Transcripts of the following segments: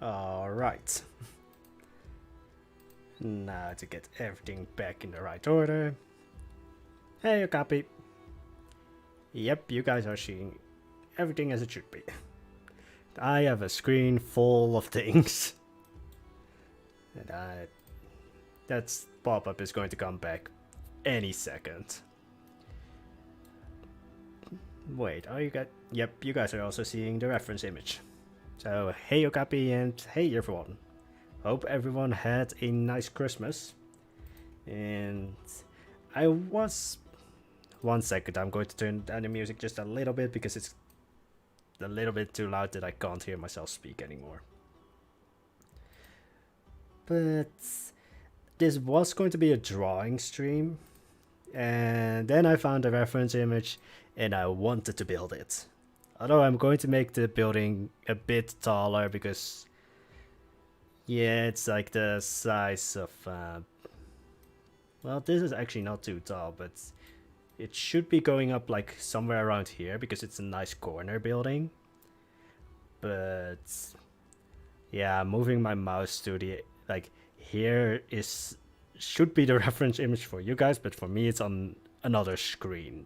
Alright. Now to get everything back in the right order. Hey, you copy. Yep, you guys are seeing everything as it should be. I have a screen full of things. And that's pop-up is going to come back any second. Wait, are you guys? Yep, you guys are also seeing the reference image. So, hey Okapi and hey everyone. Hope everyone had a nice Christmas. And I was... 1 second, I'm going to turn down the music just a little bit because it's a little bit too loud that I can't hear myself speak anymore. But this was going to be a drawing stream. And then I found a reference image and I wanted to build it. Although I'm going to make the building a bit taller because, yeah, it's like the size of, well, this is actually not too tall, but it should be going up like somewhere around here because it's a nice corner building. But yeah, moving my mouse to the, like, here should be the reference image for you guys, but for me it's on another screen.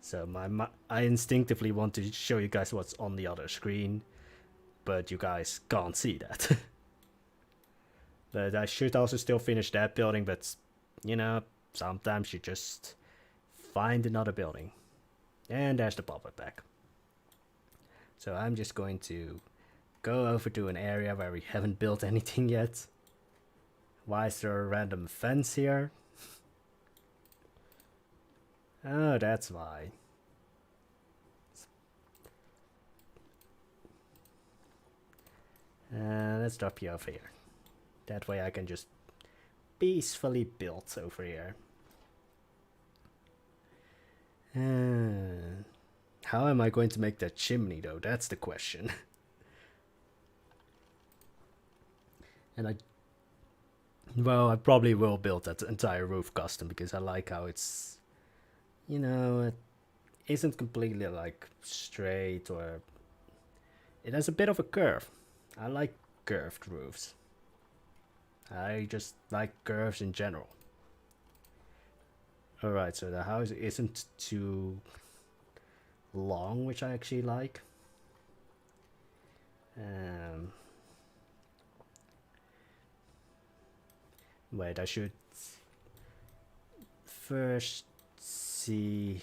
So I instinctively want to show you guys what's on the other screen, but you guys can't see that. But I should also still finish that building, but you know, sometimes you just find another building. And there's the pop-up back. So I'm just going to go over to an area where we haven't built anything yet. Why is there a random fence here? Oh, that's why. Let's drop you over here. That way I can just peacefully build over here. How am I going to make that chimney though? That's the question. And I probably will build that entire roof custom because I like how it's, you know, it isn't completely like straight, or it has a bit of a curve. I like curved roofs. I just like curves in general. Alright, so the house isn't too long, which I actually like. Wait, I should first see,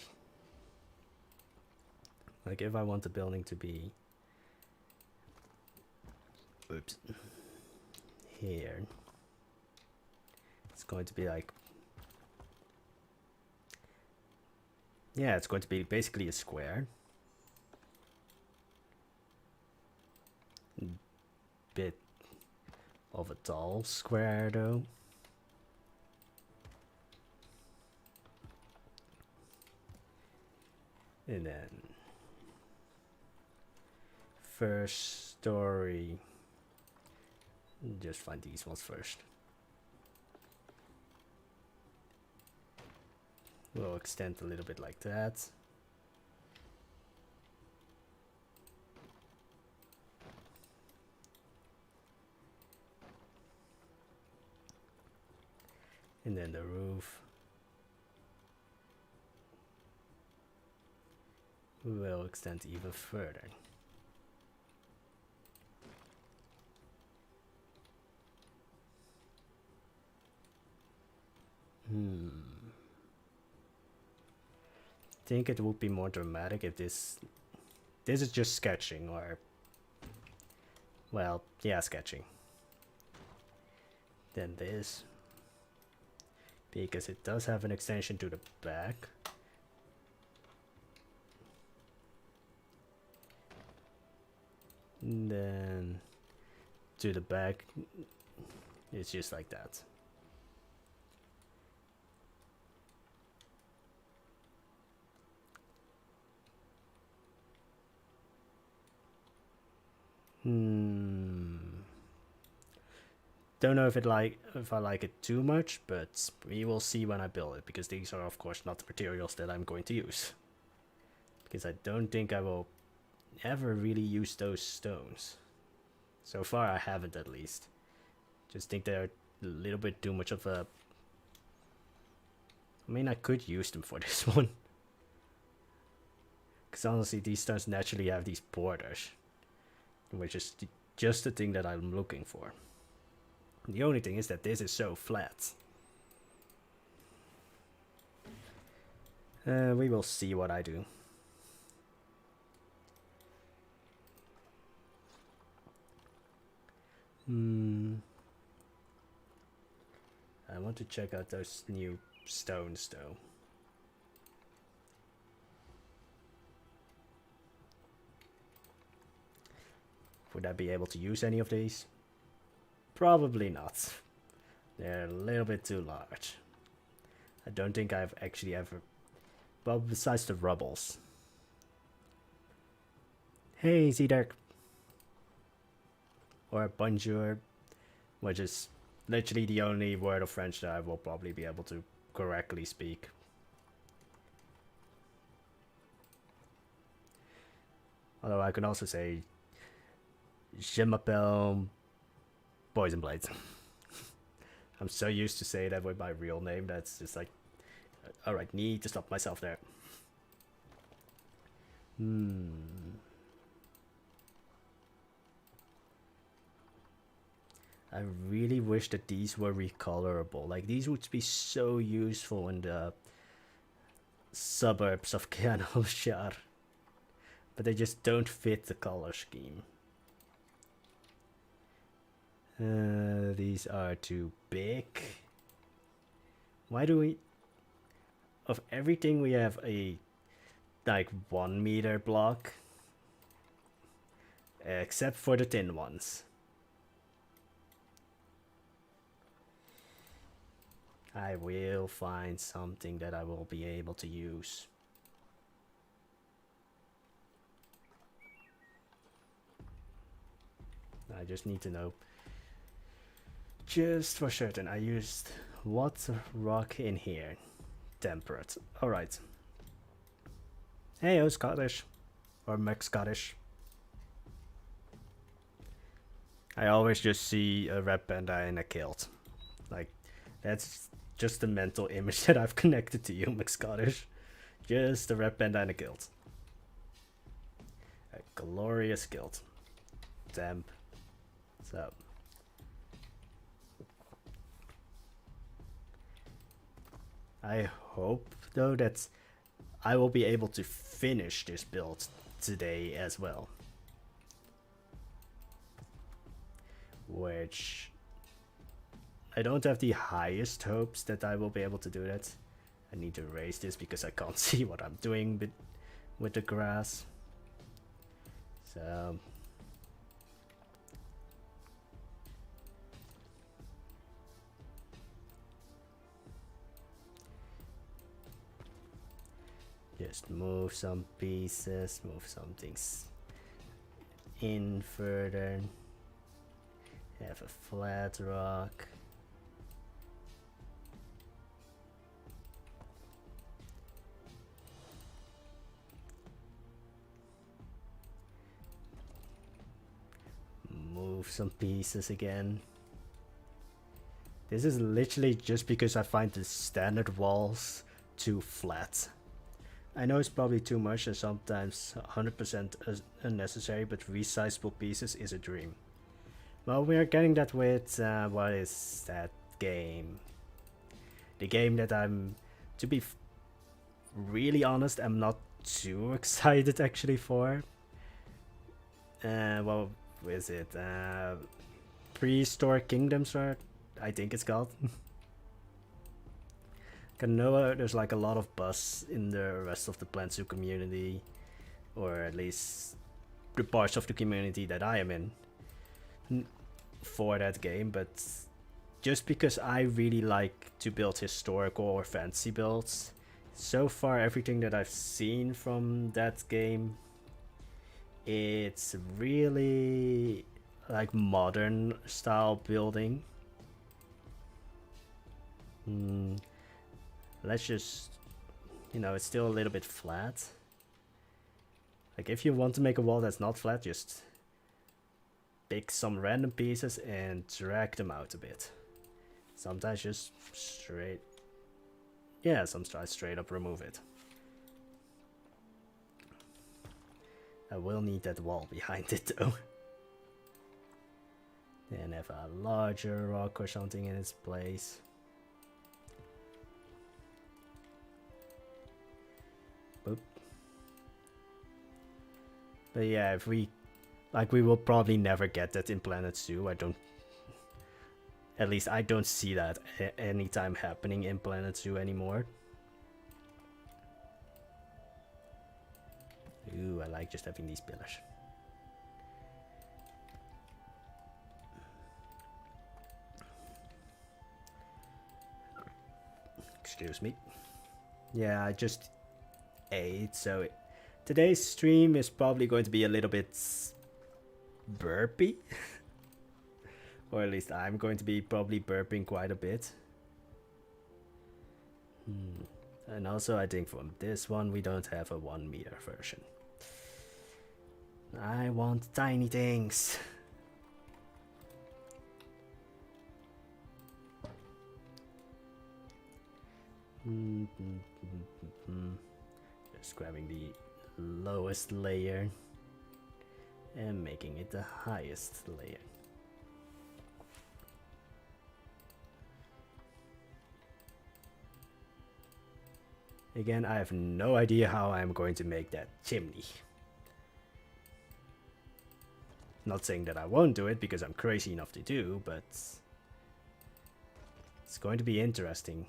like, if I want the building to be, oops, here, it's going to be like, yeah, it's going to be basically a square. Bit of a tall square though. And then first story, just find these ones first. We'll extend a little bit like that. And then the roof will extend even further. I think it would be more dramatic if this is just sketching, or, well, yeah, sketching. Then this, because it does have an extension to the back. And then to the back, it's just like that. Don't know if I like it too much, but we will see when I build it, because these are of course not the materials that I'm going to use. Because I don't think I will ever really use those stones. So far I haven't, at least. Just think they're a little bit too much of a... I mean, I could use them for this one. Because honestly, these stones naturally have these borders. Which is just the thing that I'm looking for. The only thing is that this is so flat. We will see what I do. I want to check out those new stones though. Would I be able to use any of these? Probably not. They're a little bit too large. I don't think I've actually ever... Well, besides the rubbles. Hey, Zdark. Or bonjour, which is literally the only word of French that I will probably be able to correctly speak. Although I can also say, Je m'appelle Poisonblade. I'm so used to say that with my real name that's just like, alright, need to stop myself there. I really wish that these were recolorable. Like, these would be so useful in the suburbs of Keanalshar. But they just don't fit the color scheme. These are too big. Why do we... Of everything we have a like 1 meter block. Except for the thin ones. I will find something that I will be able to use. I just need to know. Just for certain, I used what rock in here? Temperate. Alright. Hey, oh, Scottish. Or Mac Scottish. I always just see a red panda in a kilt. Like, that's just the mental image that I've connected to you, Mac Scottish. Just a red panda in a kilt. A glorious kilt. Damn. So. I hope, though, that I will be able to finish this build today as well. Which... I don't have the highest hopes that I will be able to do that. I need to erase this because I can't see what I'm doing with the grass. So... just move some pieces, move some things in further. Have a flat rock. Move some pieces again. This is literally just because I find the standard walls too flat. I know it's probably too much and sometimes 100% unnecessary, but resizable pieces is a dream. Well, we are getting that with, what is that game? The game that I'm, to be really honest, I'm not too excited actually for. What is it? Prehistoric Kingdoms, right? I think it's called. I know there's like a lot of buzz in the rest of the Plant Zoo community, or at least the parts of the community that I am in for that game, but just because I really like to build historical or fantasy builds, so far everything that I've seen from that game, it's really like modern style building. Let's just, you know, it's still a little bit flat. Like, if you want to make a wall that's not flat, just pick some random pieces and drag them out a bit. Sometimes just straight, yeah, sometimes straight up remove it. I will need that wall behind it though. And have a larger rock or something in its place. Boop. But yeah, if we will probably never get that in Planet Zoo. At least I don't see that anytime happening in Planet Zoo anymore. Ooh, I like just having these pillars. Excuse me. Yeah, I just ate, so today's stream is probably going to be a little bit burpy. Or at least I'm going to be probably burping quite a bit. And also I think from this one we don't have a 1 meter version. I want tiny things. Just grabbing the lowest layer and making it the highest layer. Again, I have no idea how I'm going to make that chimney. Not saying that I won't do it because I'm crazy enough to do, but it's going to be interesting.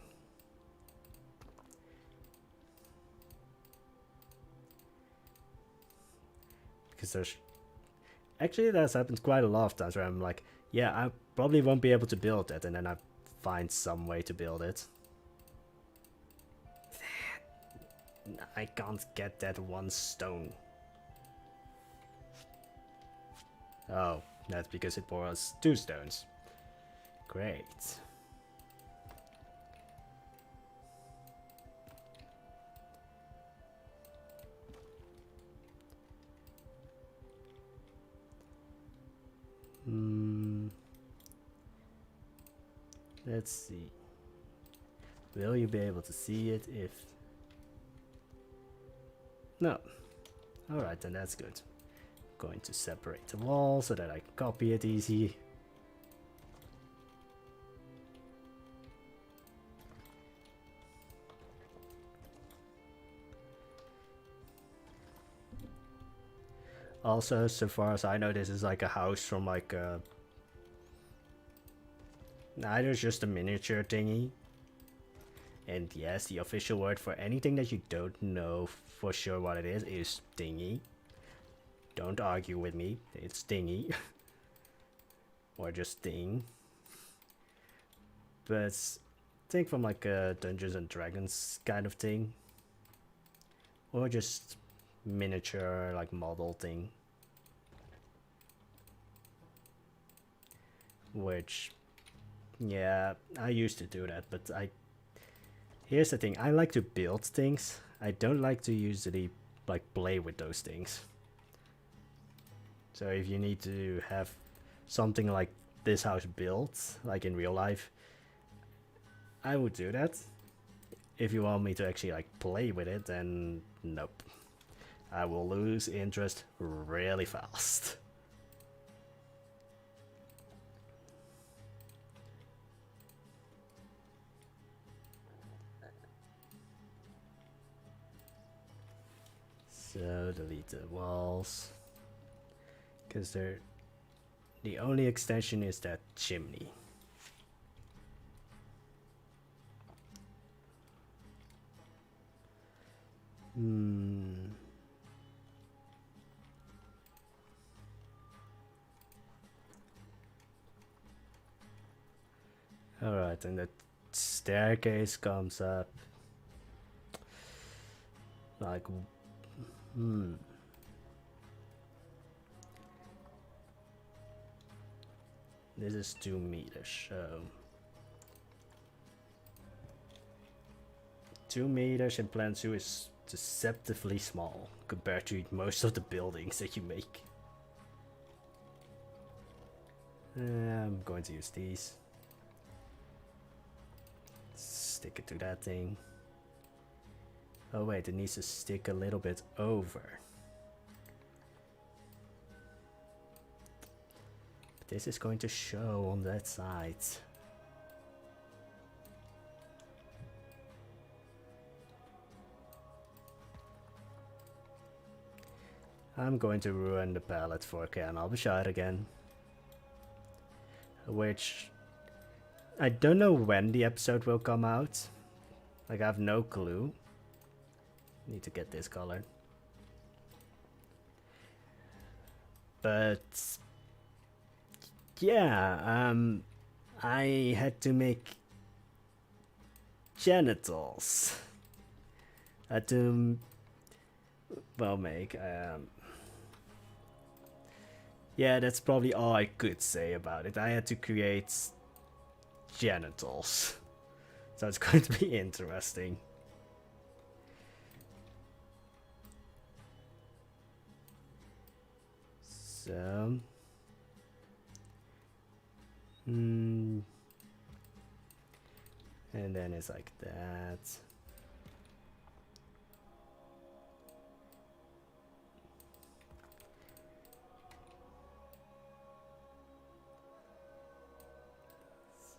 Because that's happened quite a lot of times where I'm like, yeah, I probably won't be able to build that, and then I find some way to build it. I can't get that one stone. Oh, that's because it was 2 stones. Great. Let's see. Will you be able to see it if... No. Alright, then that's good. Going to separate the wall so that I can copy it easy. Also, so far as I know, this is like a house from like a... Either just a miniature thingy. And yes, the official word for anything that you don't know for sure what it is thingy. Don't argue with me, it's thingy. Or just thing. But think from like a Dungeons and Dragons kind of thing. Or just miniature like model thing. Which, yeah, I used to do that, but here's the thing, I like to build things. I don't like to usually like play with those things. So if you need to have something like this house built, like in real life, I would do that. If you want me to actually like play with it, then nope. I will lose interest really fast. So delete the walls, because the only extension is that chimney. Alright, and the staircase comes up like this is 2 meters, so 2 meters in Plan 2 is deceptively small compared to most of the buildings that you make. I'm going to use these. Stick it to that thing. Oh wait, it needs to stick a little bit over. But this is going to show on that side. I'm going to ruin the palette for Ken. I'll be shot again. Which I don't know when the episode will come out. Like, I have no clue. Need to get this colored. But yeah, I had to make genitals. I had to, well, make, yeah, that's probably all I could say about it. I had to create genitals. So it's going to be interesting. So, and then it's like that.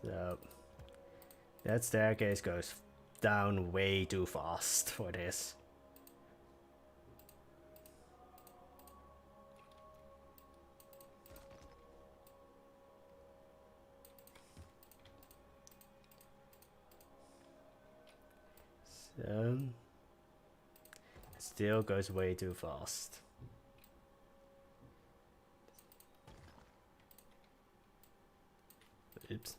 So that staircase goes down way too fast for this. So it still goes way too fast. Oops.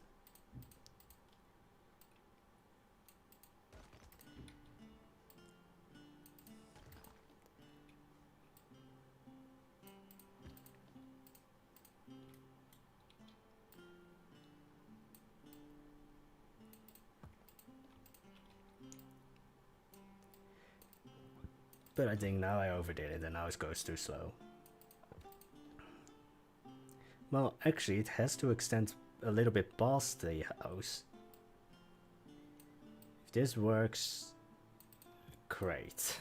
But I think now I overdid it and now it goes too slow. Well, actually it has to extend a little bit past the house. If this works, great.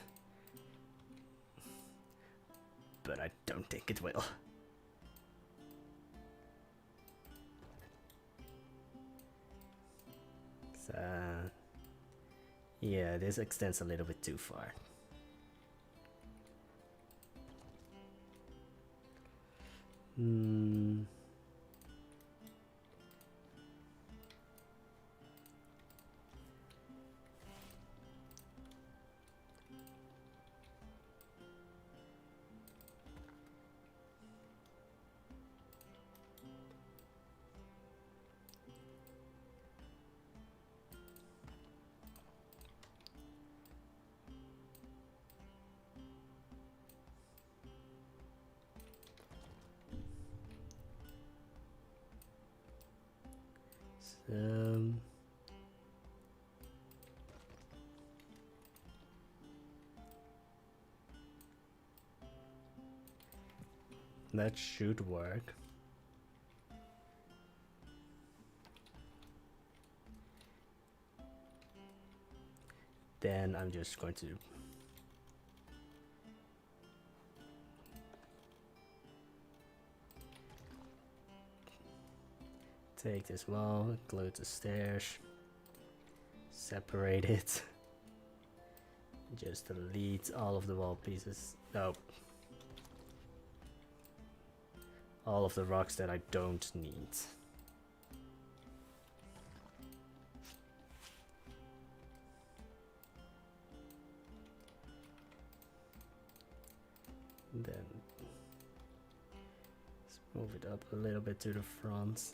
But I don't think it will. So, yeah, this extends a little bit too far. That should work. Then I'm just going to take this wall, glue the stairs, separate it, just delete all of the wall pieces. Nope. All of the rocks that I don't need. Then let's move it up a little bit to the front.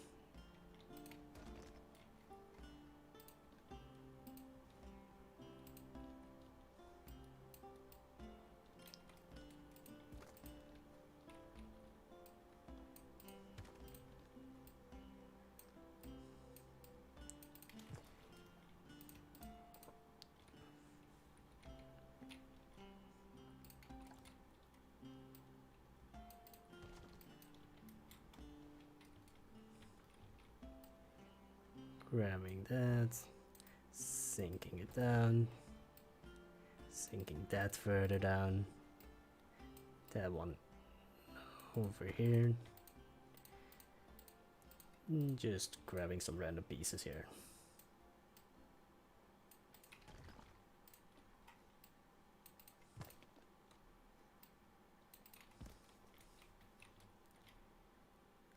Grabbing that, sinking it down, sinking that further down, that one over here. Just grabbing some random pieces here.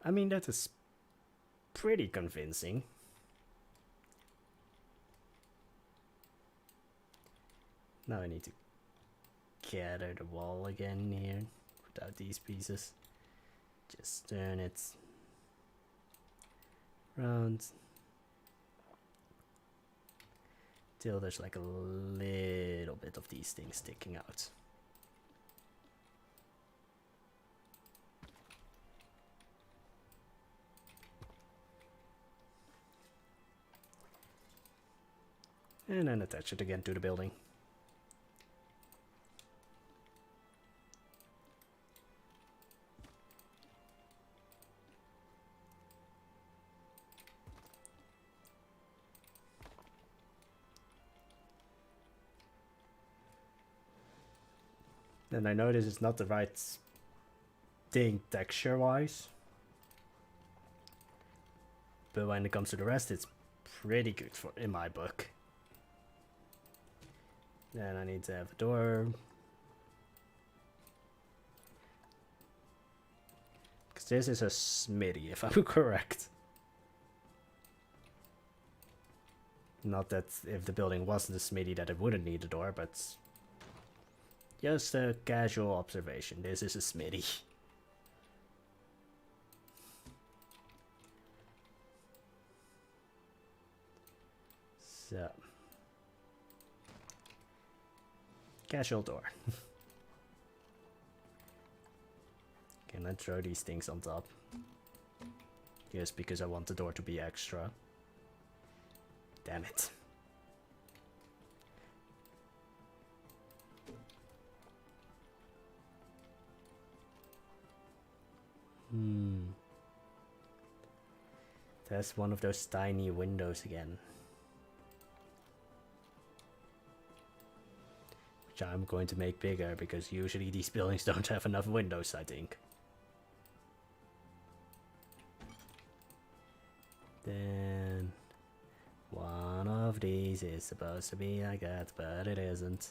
I mean, that is pretty convincing. Now I need to gather the wall again here without these pieces. Just turn it around till there's like a little bit of these things sticking out. And then attach it again to the building. And I know this is not the right thing texture-wise, but when it comes to the rest, it's pretty good for in my book. Then I need to have a door. Because this is a smithy, if I'm correct. Not that if the building wasn't a smithy that it wouldn't need a door, but just a casual observation. This is a smithy. So. Casual door. Can I throw these things on top? Just because I want the door to be extra. Damn it. That's one of those tiny windows again. Which I'm going to make bigger because usually these buildings don't have enough windows, I think. Then one of these is supposed to be like that, but it isn't.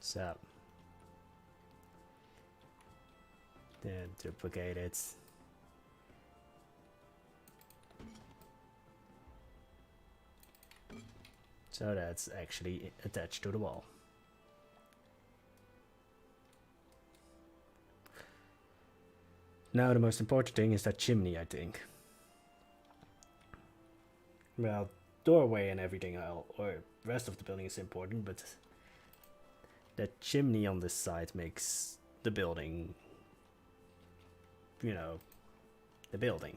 So then duplicate it. So that's actually attached to the wall. Now the most important thing is that chimney, I think. Well, doorway and everything else, or rest of the building is important, but that chimney on this side makes the building, you know, the building.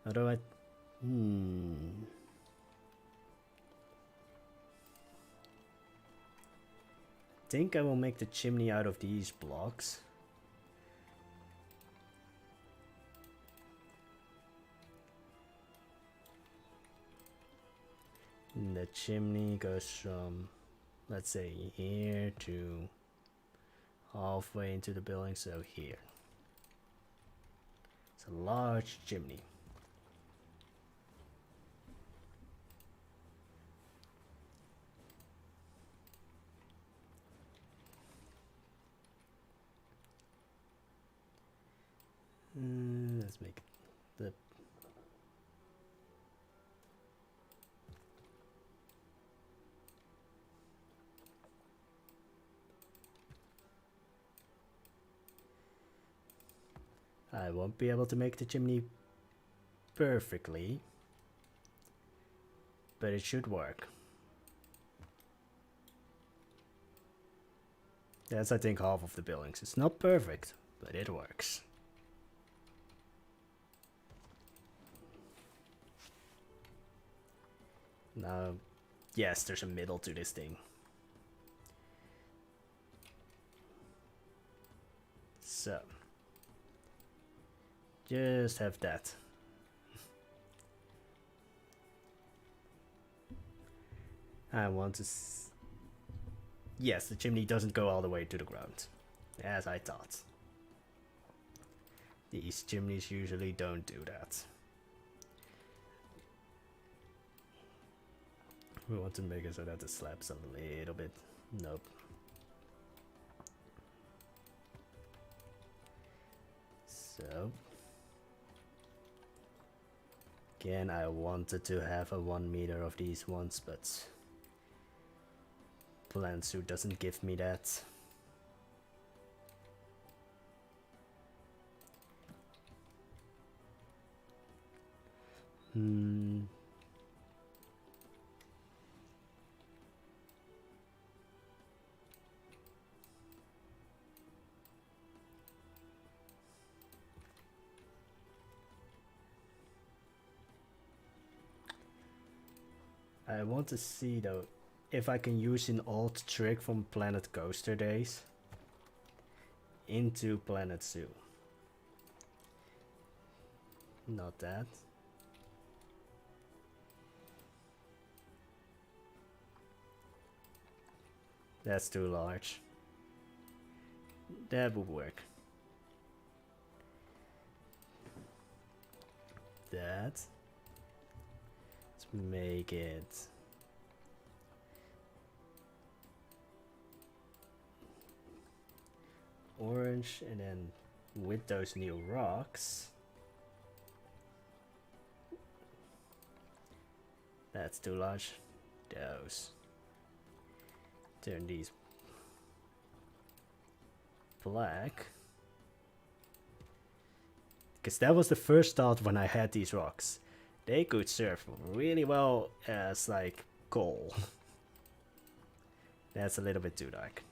Although I think I will make the chimney out of these blocks. And the chimney goes from, let's say, here to halfway into the building, so here. It's a large chimney. Let's make the I won't be able to make the chimney perfectly, but it should work. That's, I think, half of the buildings. It's not perfect, but it works. Now, yes, there's a middle to this thing. So just have that. I want to yes, the chimney doesn't go all the way to the ground, as I thought. These chimneys usually don't do that. We want to make it so that the slab's a little bit... Nope. So... Again, I wanted to have a 1 meter of these ones, but... Plant suit doesn't give me that. I want to see though if I can use an old trick from Planet Coaster days into Planet Zoo. Not that. That's too large. That would work. That. Let's make it orange, and then with those new rocks. That's too large. Those. Turn these black. Because that was the first thought when I had these rocks. They could serve really well as like coal. That's a little bit too dark.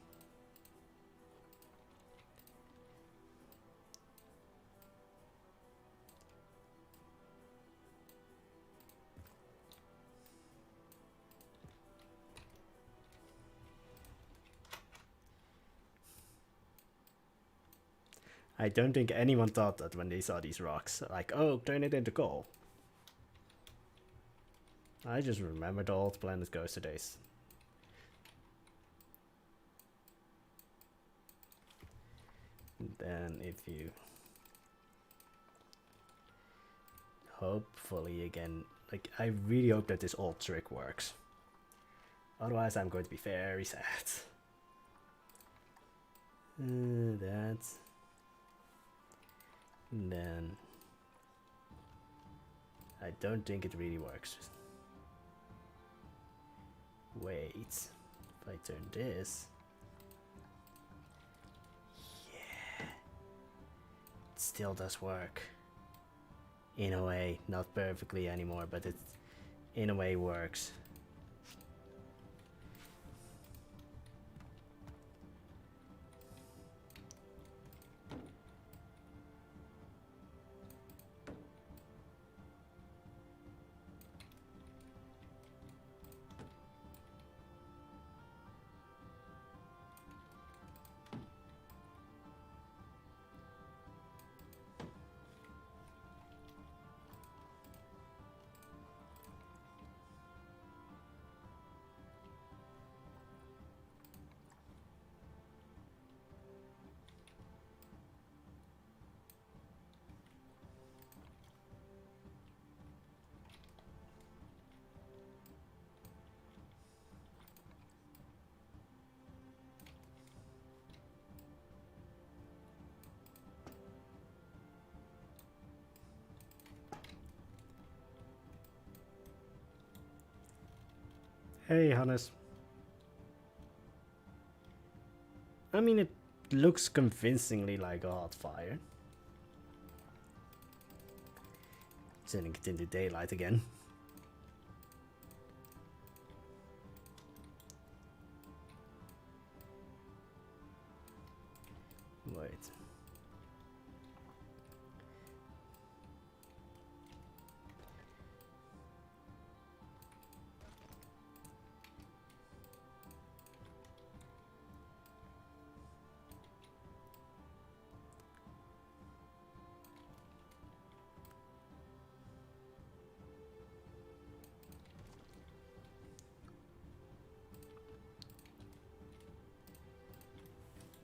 I don't think anyone thought that when they saw these rocks. Like, oh, turn it into coal. I just remember the old Planet Coaster days. And then if you... Hopefully again... Like, I really hope that this old trick works. Otherwise I'm going to be very sad. That... And then I don't think it really works. Wait, if I turn this, yeah, it still does work. In a way, not perfectly anymore, but it in a way works. Hey, Hannes. I mean, it looks convincingly like a hot fire. Turning it into daylight again. Wait.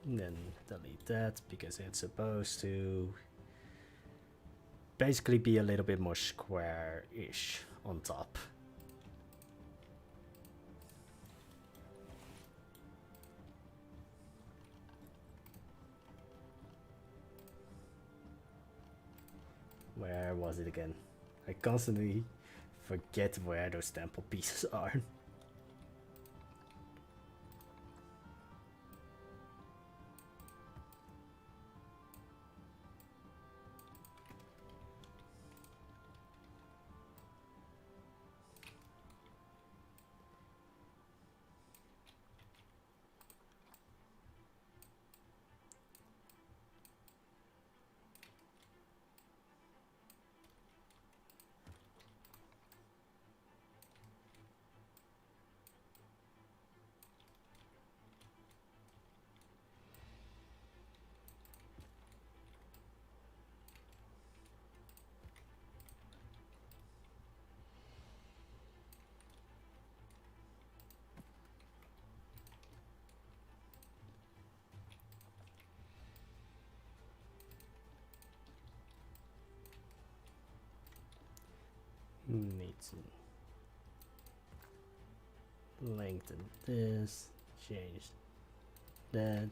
And then delete that because it's supposed to basically be a little bit more square-ish on top. Where was it again? I constantly forget where those temple pieces are. Need to lengthen this, change that.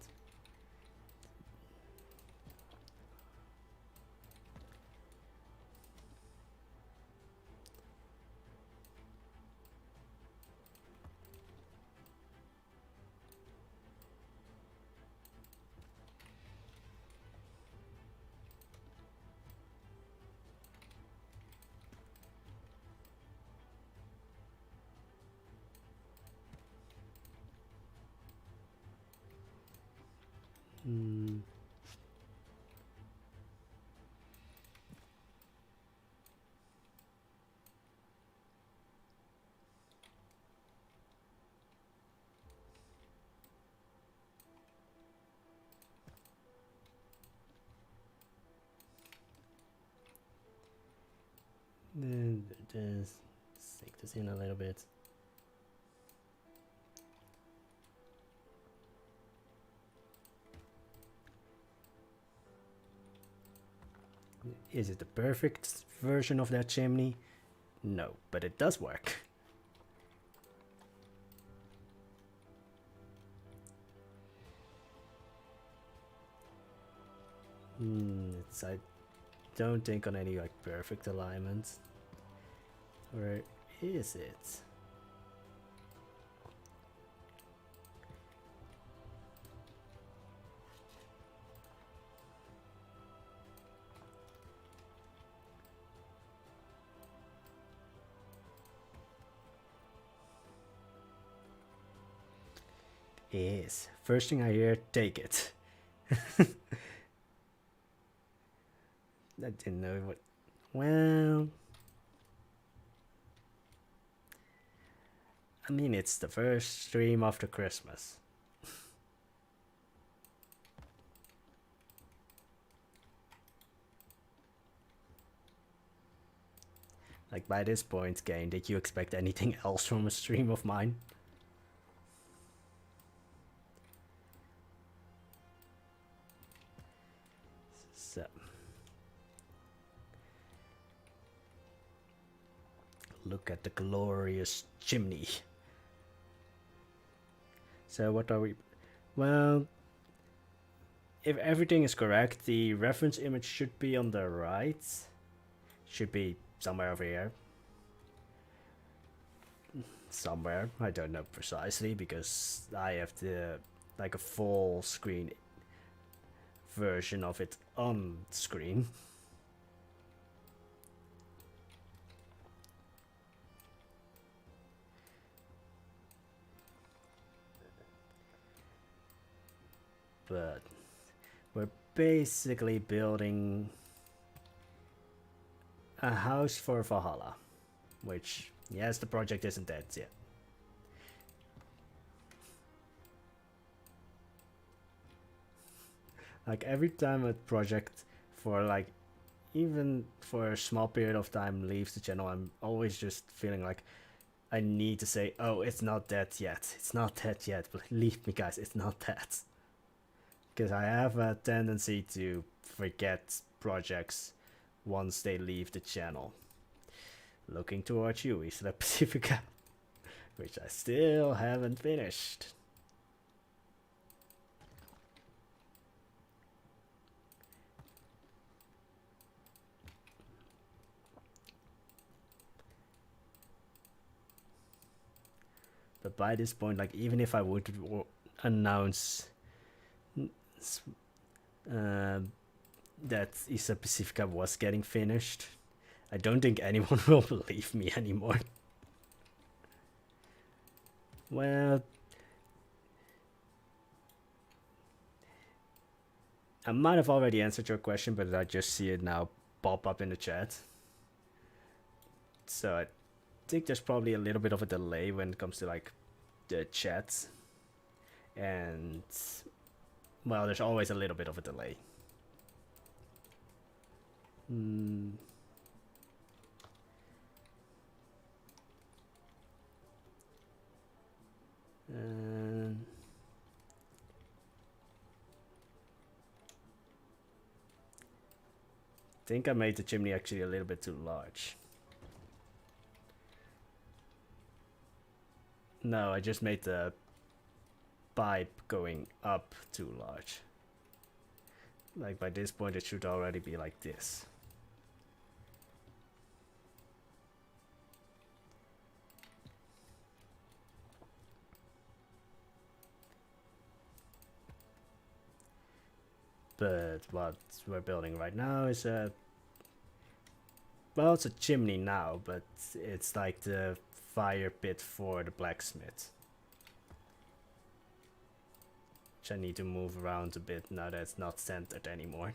Then just stick this in a little bit. Is it the perfect version of that chimney? No, but it does work. I don't think on any like perfect alignment. Where is it? Is. First thing I hear, take it. I didn't know what. Well, I mean, it's the first stream after Christmas. Like, by this point, game, did you expect anything else from a stream of mine? So, look at the glorious chimney. So what are we? Well, if everything is correct, the reference image should be on the right. Should be somewhere over here. Somewhere, I don't know precisely because I have the like a full screen version of it on screen. But we're basically building a house for Valhalla, which, yes, the project isn't dead yet. Like every time a project for like even for a small period of time leaves the channel, I'm always just feeling like I need to say, oh, it's not dead yet. It's not dead yet. Believe me, guys, it's not dead. because I have a tendency to forget projects once they leave the channel. Looking towards you, Isla Pacifica, which I still haven't finished. But by this point, like, even if I would announce that Isla Pacifica was getting finished, I don't think anyone will believe me anymore. Well, I might have already answered your question, but I just see it now pop up in the chat. So I think there's probably a little bit of a delay when it comes to like the chats, and well, there's always a little bit of a delay. And I think I made the chimney actually a little bit too large. No, I just made the pipe going up too large. Like by this point it should already be like this. But what we're building right now is a, well, it's a chimney now, but it's like the fire pit for the blacksmith, which I need to move around a bit now that it's not centered anymore.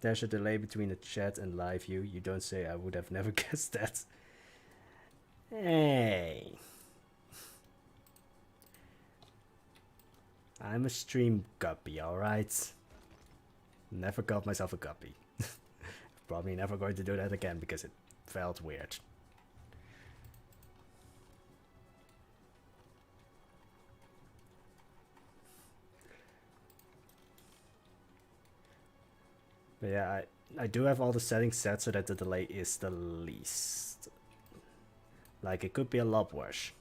There's a delay between the chat and live view. You don't say. I would have never guessed that. Hey. I'm a stream guppy, alright? Never called myself a guppy. Probably never going to do that again because it felt weird. But yeah, I do have all the settings set so that the delay is the least. Like, it could be a lot worse.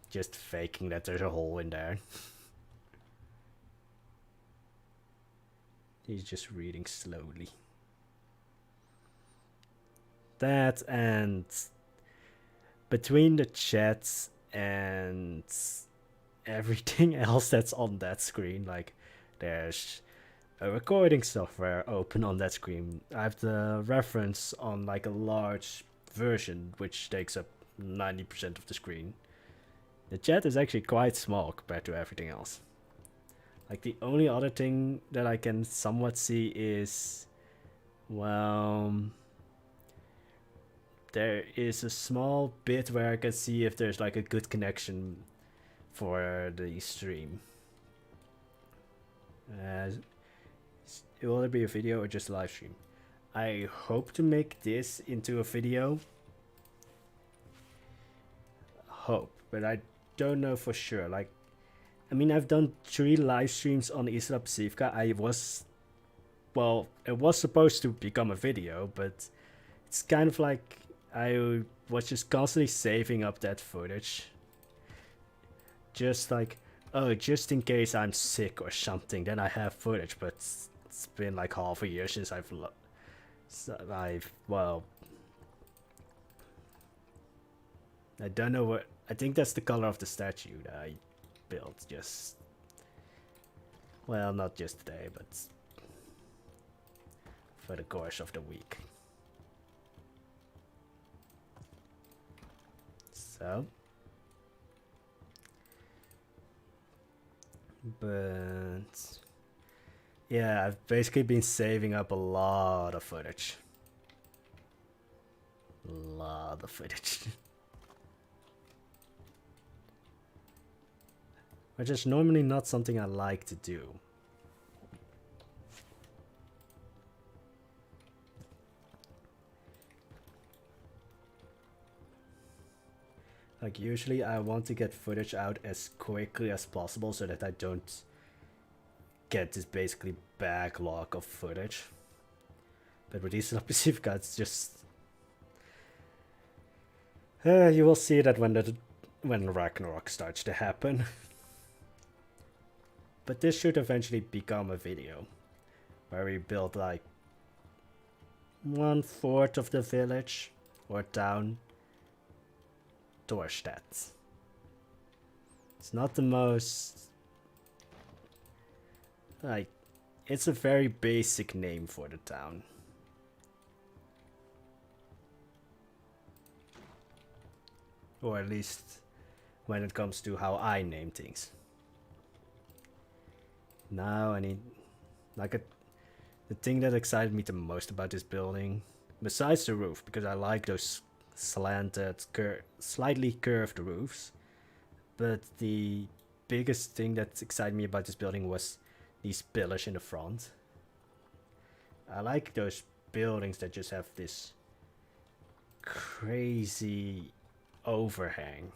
Just faking that there's a hole in there. He's just reading slowly. That, and between the chats and everything else that's on that screen, like there's a recording software open on that screen. I have the reference on like a large version which takes up 90% of the screen. The chat is actually quite small compared to everything else. Like the only other thing that I can somewhat see is, well, there is a small bit where I can see if there's like a good connection for the stream. Will it be a video or just a live stream? I hope to make this into a video. Hope, but I don't know for sure. Like, I mean, I've done 3 live streams on Isla Pacifica. It was supposed to become a video, but it's kind of like I was just constantly saving up that footage. Just like, oh, just in case I'm sick or something, then I have footage. But it's been like half a year since well, I don't know what. I think that's the color of the statue that I built. Just, well, not just today, but for the course of the week. So. But yeah, I've basically been saving up a lot of footage. Which is normally not something I like to do. Like usually I want to get footage out as quickly as possible so that I don't get this basically backlog of footage. But with these Specifica, it's just... you will see that when Ragnarok starts to happen. But this should eventually become a video where we build like 1/4 of the village or town Torstedt. It's not the most... like, it's a very basic name for the town. Or at least when it comes to how I name things. Now I need... like the thing that excited me the most about this building, besides the roof, because I like those slanted, slightly curved roofs, but the biggest thing that excited me about this building was these pillars in the front. I like those buildings that just have this crazy overhang.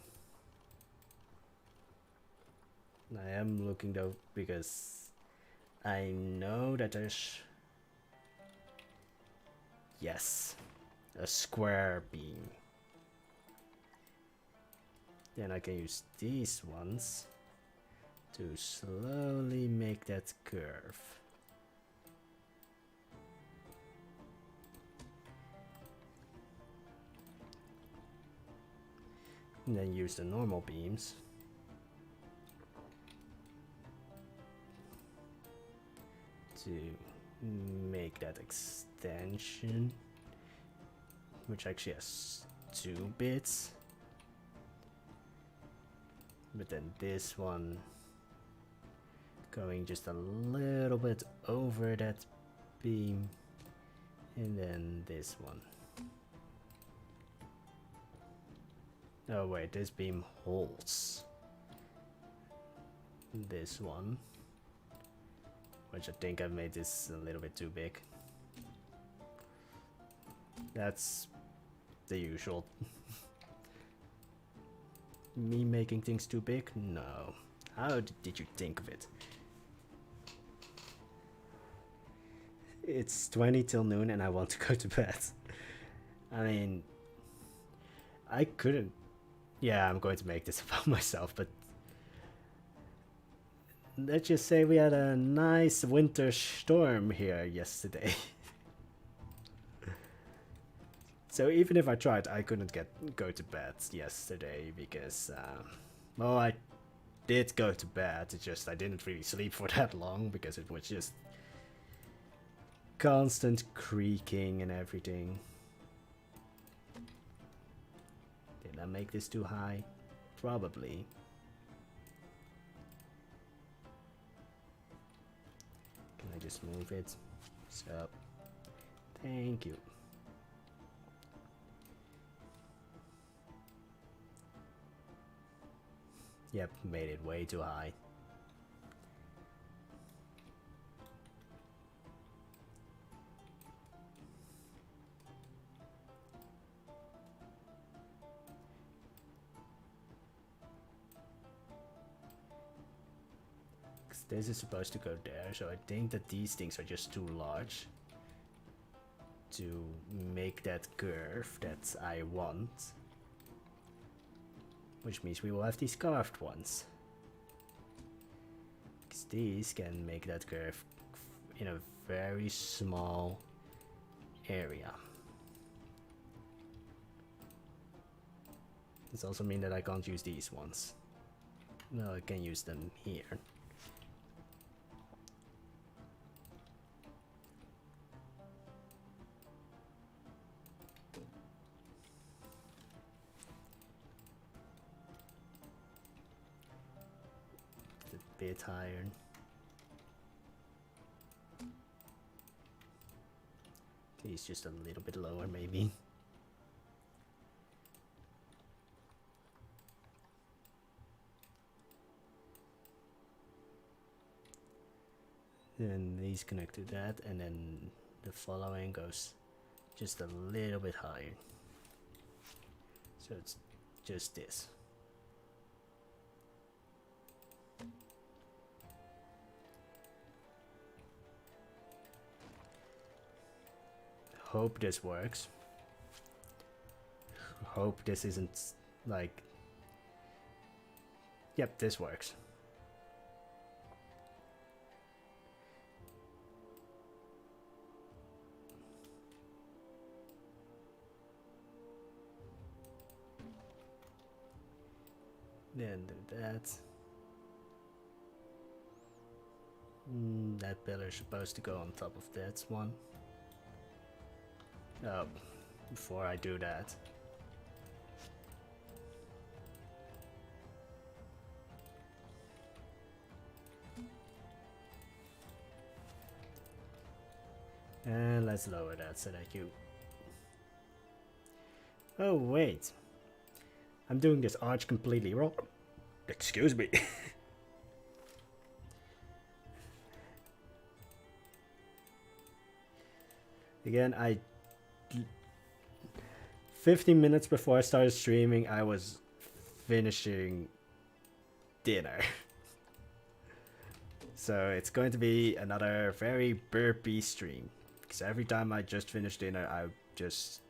I am looking though because I know that there's... yes, a square beam. Then I can use these ones to slowly make that curve. And then use the normal beams to make that extension, which actually has 2 bits. But then this one going just a little bit over that beam, and then this one. Oh wait, this beam holds this one, which I think I've made this a little bit too big. That's the usual. Me making things too big? No. How did you think of it? It's 20 till noon and I want to go to bed. I mean, I couldn't... yeah, I'm going to make this about myself, but let's just say we had a nice winter storm here yesterday. So even if I tried, I couldn't go to bed yesterday because, well, I did go to bed. It's just I didn't really sleep for that long because it was just constant creaking and everything. Did I make this too high? Probably. Can I just move it? So, thank you. Yep, made it way too high. This is supposed to go there, so I think that these things are just too large to make that curve that I want. Which means we will have these carved ones. Because these can make that curve in a very small area. This also means that I can't use these ones. No, I can use them here. bit higher. He's just a little bit lower, maybe. Then these connect to that, and then the following goes just a little bit higher. So it's just this. Hope this works. Hope this isn't like... Yep, this works. Then do that. That pillar is supposed to go on top of that one. Oh, before I do that. And let's lower that so that you... Oh wait. I'm doing this arch completely wrong. Excuse me. Again, 15 minutes before I started streaming, I was finishing dinner. So it's going to be another very burpy stream. Because every time I just finish dinner, I just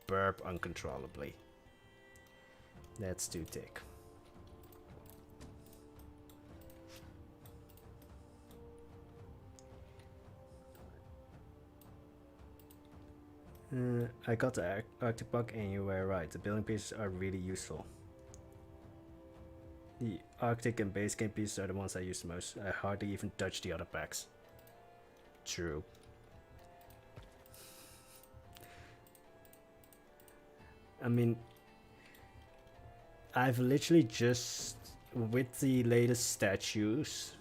burp uncontrollably. That's too thick. I got the Arctic bug and you were right. The building pieces are really useful. The Arctic and base game pieces are the ones I use the most. I hardly even touch the other packs. True. I mean, I've literally just, with the latest statues,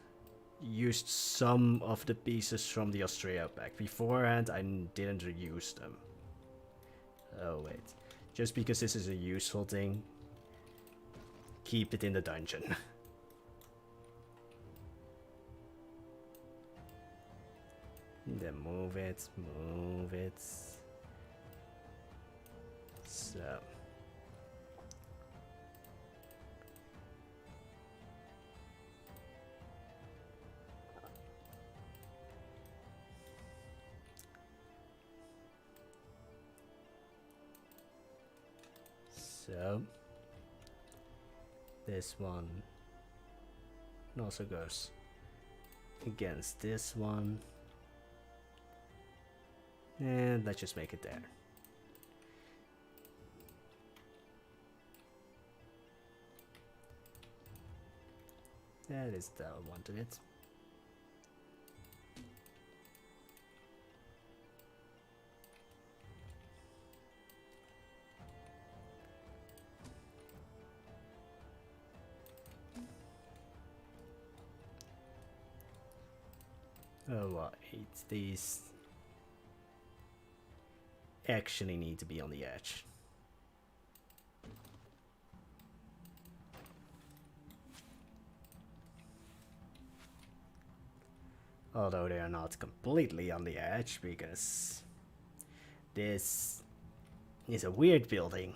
used some of the pieces from the Australia pack. Beforehand, I didn't use them. Oh wait, just because this is a useful thing, keep it in the dungeon. Then move it, move it. So. So this one also goes against this one, and let's just make it there. That is how I wanted it. Oh, well, these actually need to be on the edge. Although they are not completely on the edge, because this is a weird building.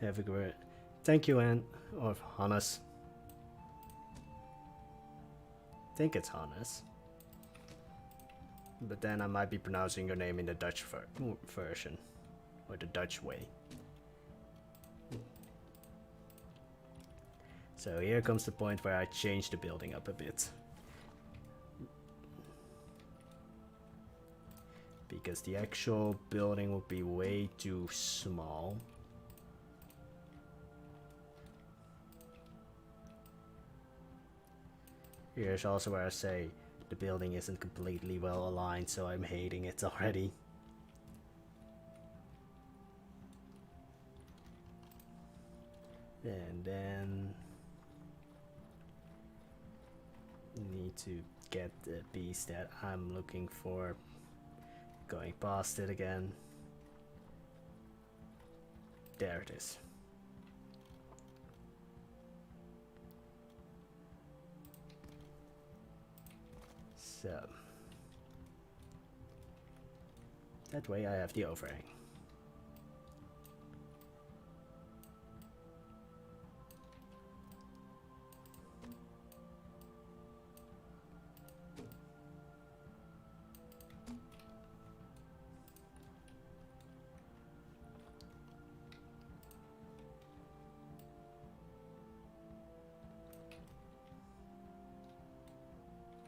Have a great... Thank you, Anne. Or Hannes. I think it's Hannes. But then I might be pronouncing your name in the Dutch version. Or the Dutch way. So here comes the point where I change the building up a bit. Because the actual building would be way too small. Here's also where I say the building isn't completely well aligned, so I'm hating it already. And then need to get the piece that I'm looking for. Going past it again. There it is. So that way I have the overhang.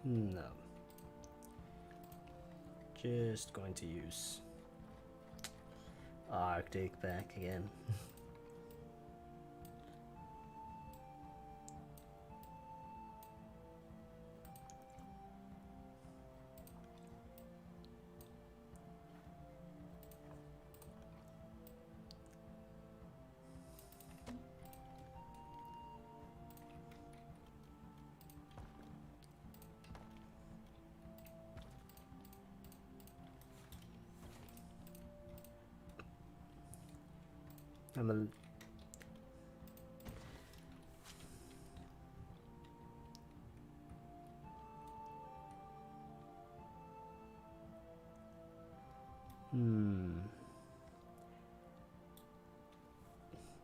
No. Just going to use Arctic back again. I'm a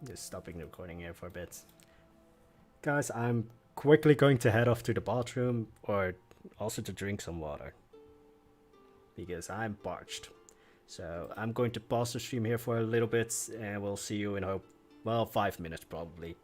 just stopping the recording here for a bit. Guys, I'm quickly going to head off to the bathroom, or also to drink some water, because I'm parched. So I'm going to pause the stream here for a little bit, and we'll see you in, well, 5 minutes probably.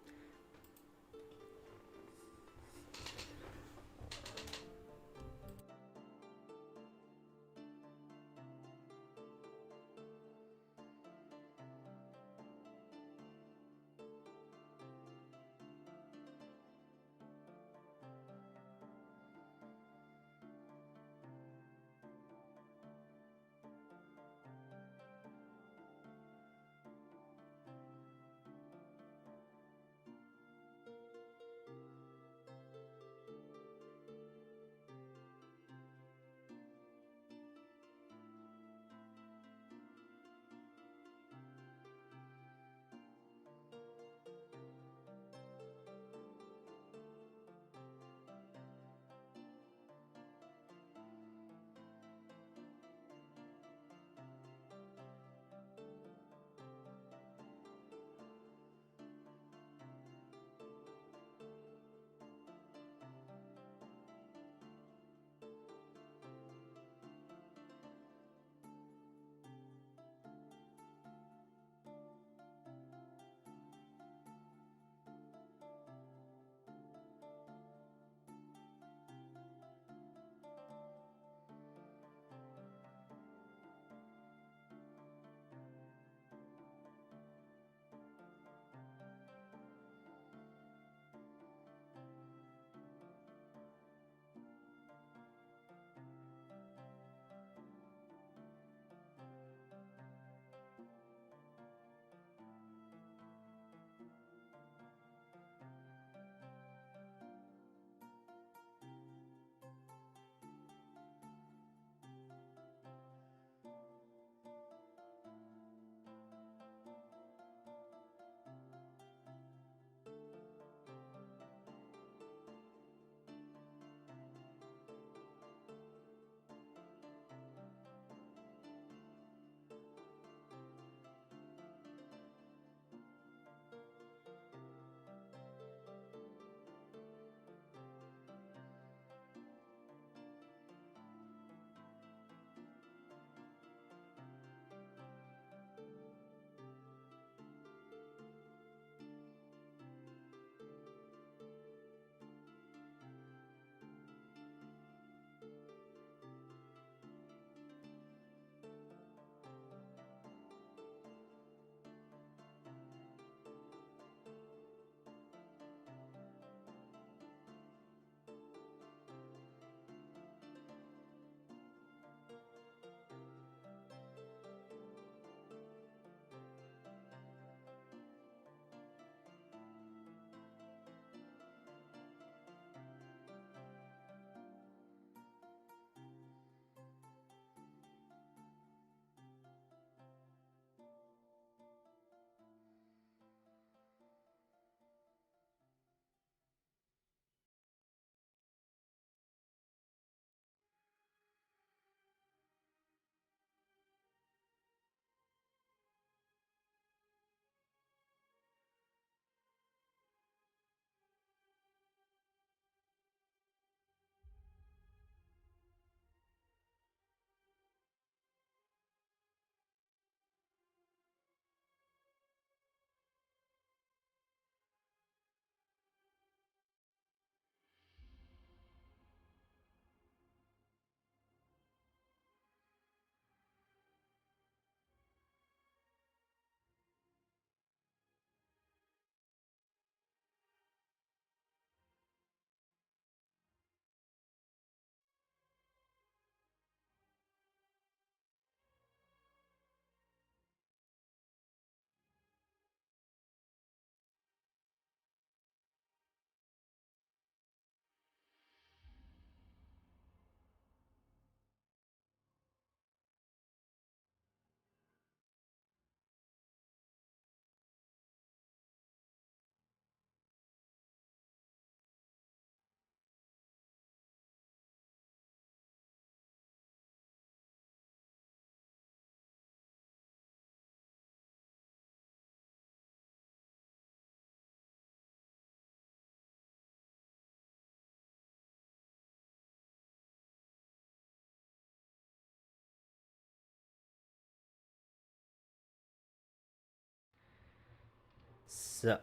So,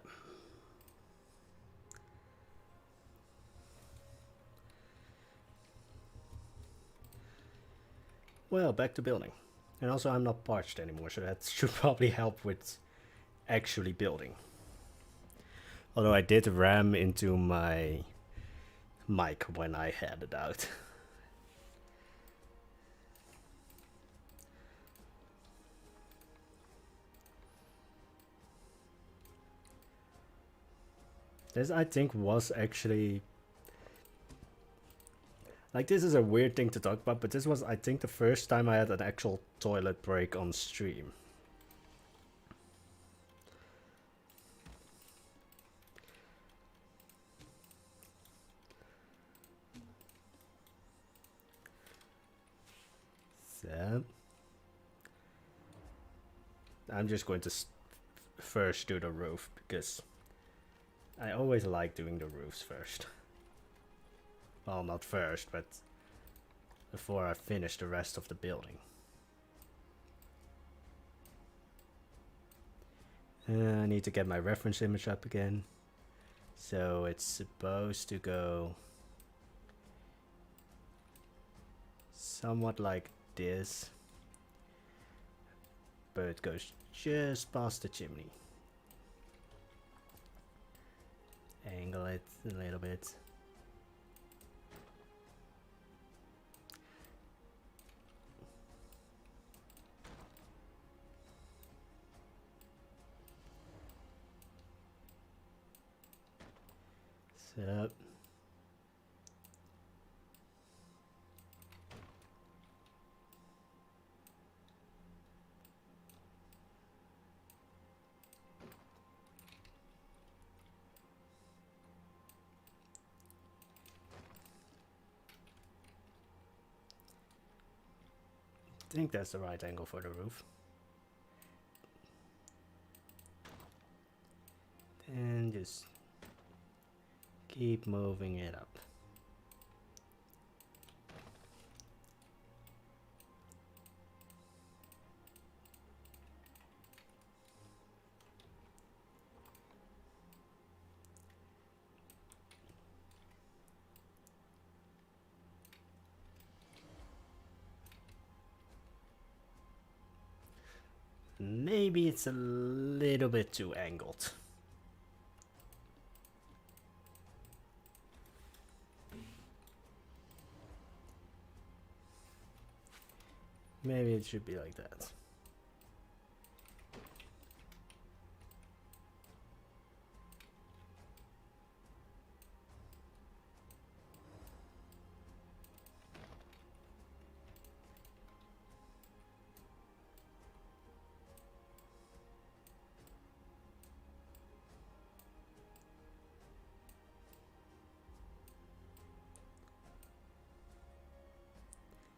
well, back to building. And also I'm not parched anymore, so that should probably help with actually building. Although I did ram into my mic when I had it out. This, I think, was actually... Like, this is a weird thing to talk about, but this was, I think, the first time I had an actual toilet break on stream. So... I'm just going to first do the roof, because I always like doing the roofs first. Well, not first, but before I finish the rest of the building. I need to get my reference image up again. So it's supposed to go somewhat like this, but it goes just past the chimney. Angle it a little bit. So I think that's the right angle for the roof. And just keep moving it up. Maybe it's a little bit too angled. Maybe it should be like that.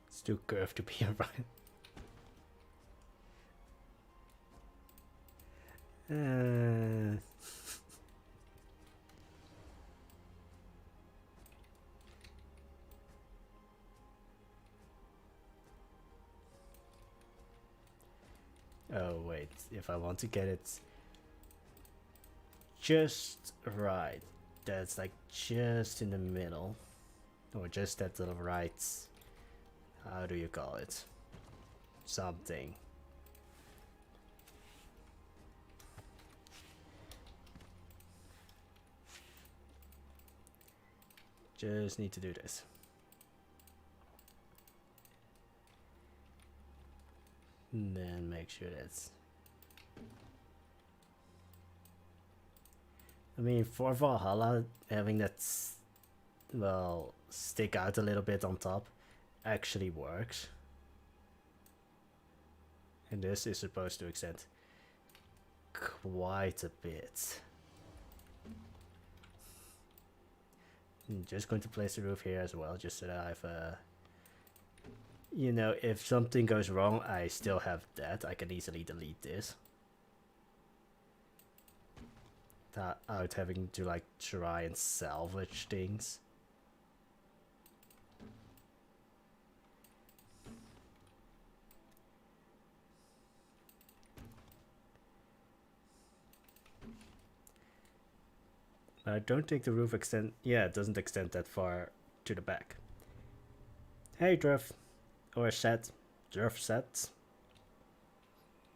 It's too curved to be a right. Oh wait, if I want to get it just right, that's like just in the middle, or just at the right, how do you call it? Something. Just need to do this. And then make sure that's... I mean, for Valhalla, having that, well, stick out a little bit on top actually works. And this is supposed to extend quite a bit. I'm just going to place the roof here as well, just so that I've, you know, if something goes wrong, I still have that. I can easily delete this. Without having to, like, try and salvage things. I don't think the roof it doesn't extend that far to the back. Hey, Druff. Or Set. Druff Set.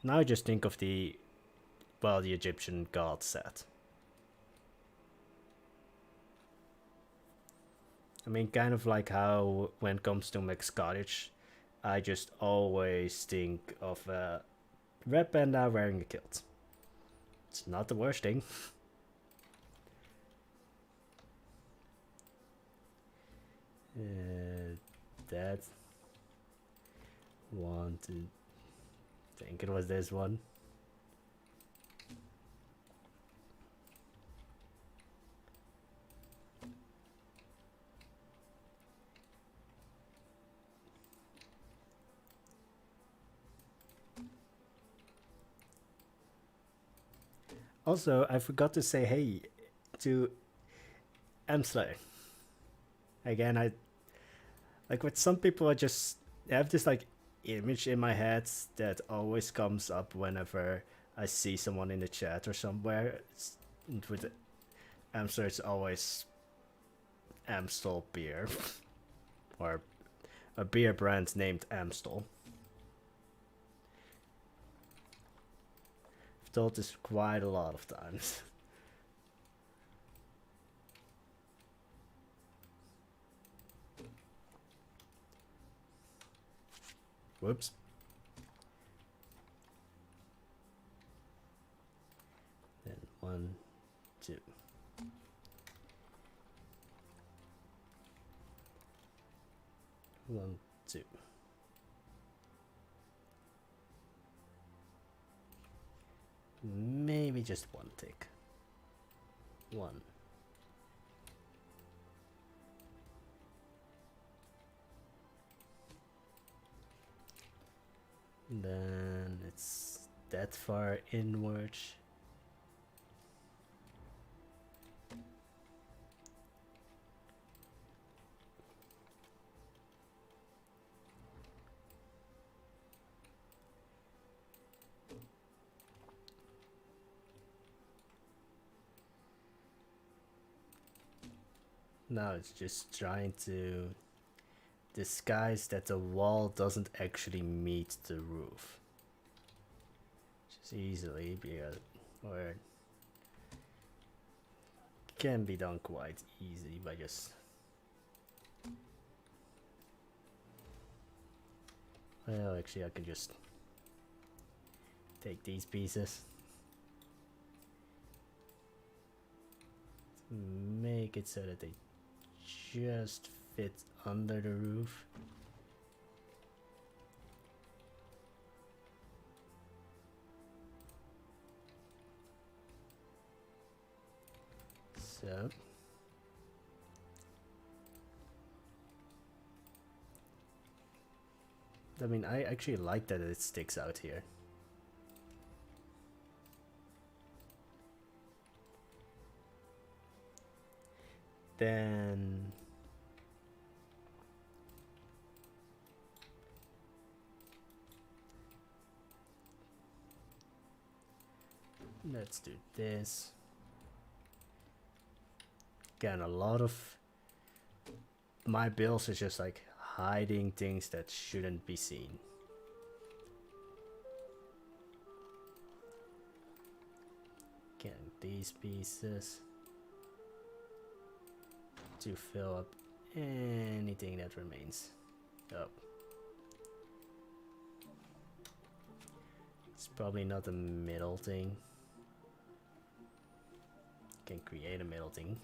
Now I just think of the Egyptian god Set. I mean, kind of like how when it comes to Max Cottage, I just always think of a red panda wearing a kilt. It's not the worst thing. That one, two. I think it was this one. Also, I forgot to say hey to Amslayer. Again, I like with some people I just have this like image in my head that always comes up whenever I see someone in the chat or somewhere. With Amstel, it's always Amstel beer or a beer brand named Amstel. I've told this quite a lot of times. Whoops. Then 1, 2. One, two. Maybe just one tick. One. Then it's that far inwards. Now it's just trying to disguise that the wall doesn't actually meet the roof. Just easily be or can be done quite easily by just well, actually I can just take these pieces, make it so that they just fit under the roof. So I mean, I actually like that it sticks out here. Then let's do this. Again, a lot of my builds is just like hiding things that shouldn't be seen. Getting these pieces to fill up anything that remains. Oh. It's probably not a middle thing. Can create a middle thing.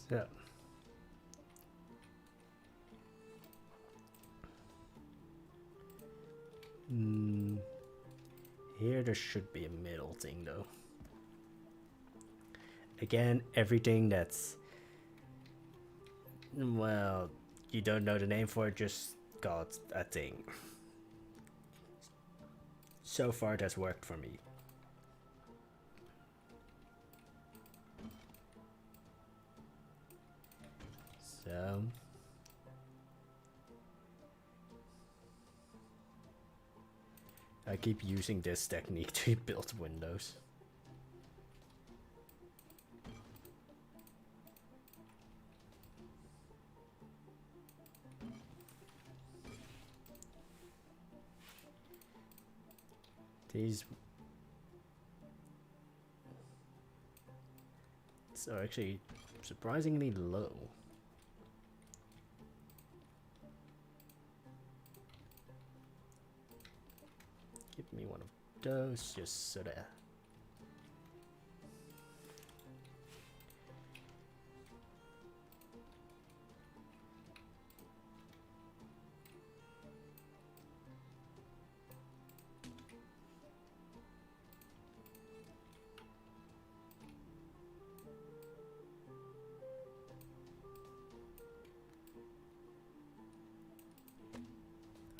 So here there should be a middle thing though. Again, everything that's, well, you don't know the name for it, just got a thing. So far it has worked for me. So I keep using this technique to build windows. These are actually surprisingly low. Give me one of those, just so that.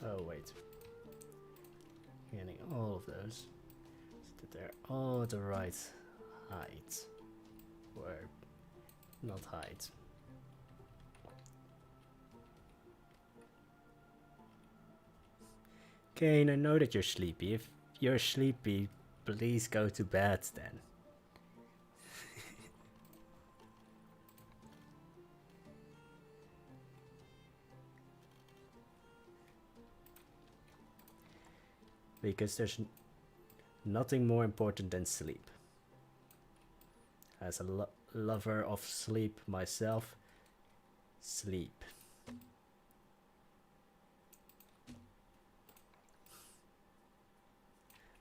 Oh wait, getting all of those so that they're all the right height, or not height. Kane, I know that you're sleepy. If you're sleepy, please go to bed then. Because there's nothing more important than sleep. As a lover of sleep myself, sleep.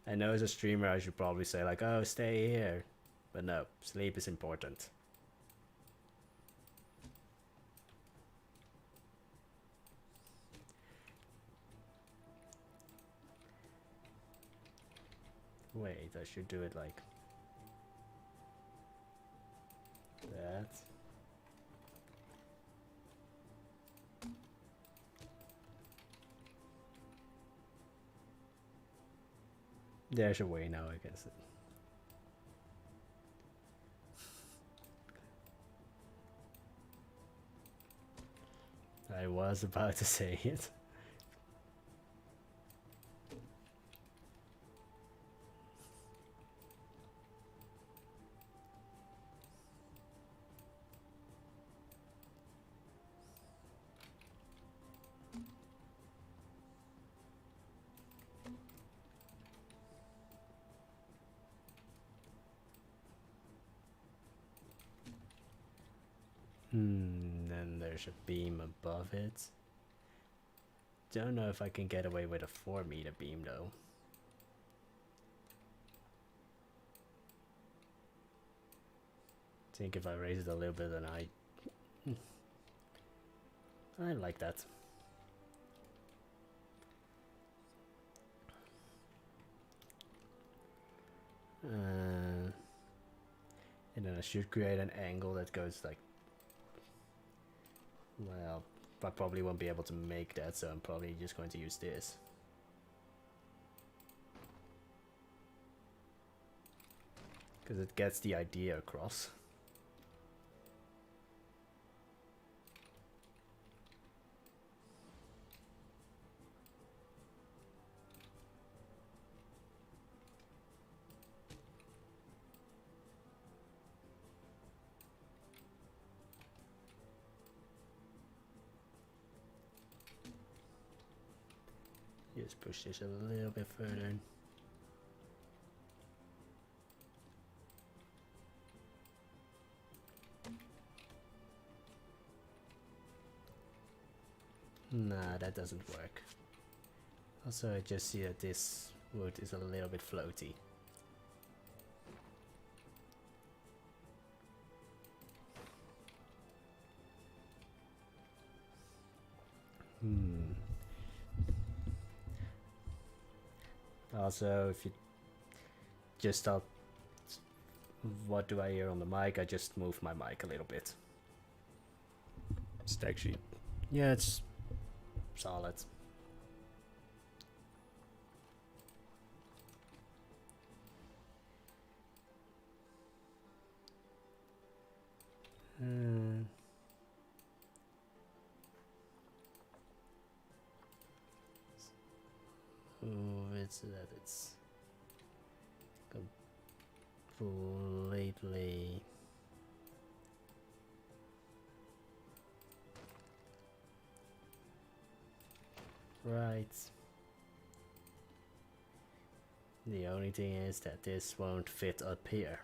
I know as a streamer I should probably say like, oh, stay here. But no, sleep is important. Wait, I should do it like that. There's a way now, I guess. I was about to say it. Then there's a beam above it. Don't know if I can get away with a 4-meter beam though. I think if I raise it a little bit, then I like that. And then I should create an angle that goes like, well, I probably won't be able to make that, so I'm probably just going to use this. Because it gets the idea across. Just push this a little bit further. Nah, that doesn't work. Also, I just see that this wood is a little bit floaty. Also, if you just thought, what do I hear on the mic? I just moved my mic a little bit. It's actually, yeah, it's solid. Move it so that it's completely right. The only thing is that this won't fit up here,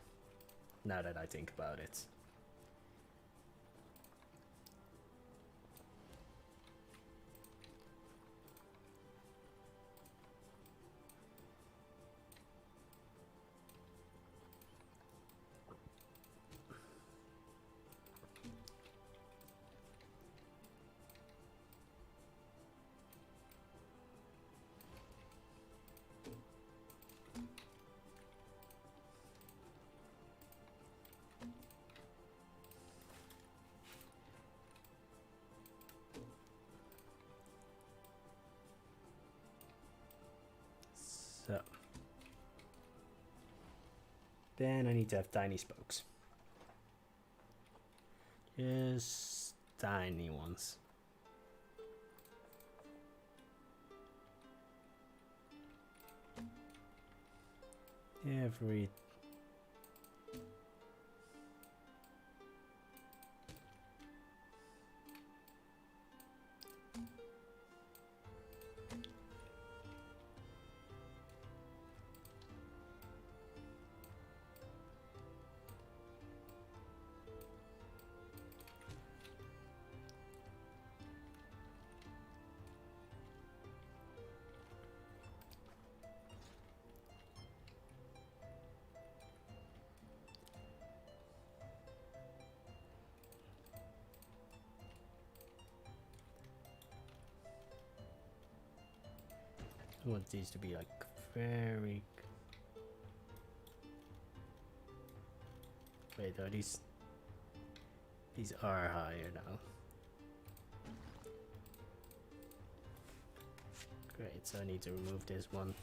now that I think about it. So then I need to have tiny spokes. Just tiny ones. Every I want these to be like very. Wait, are these? These are higher now. Great, so I need to remove this one.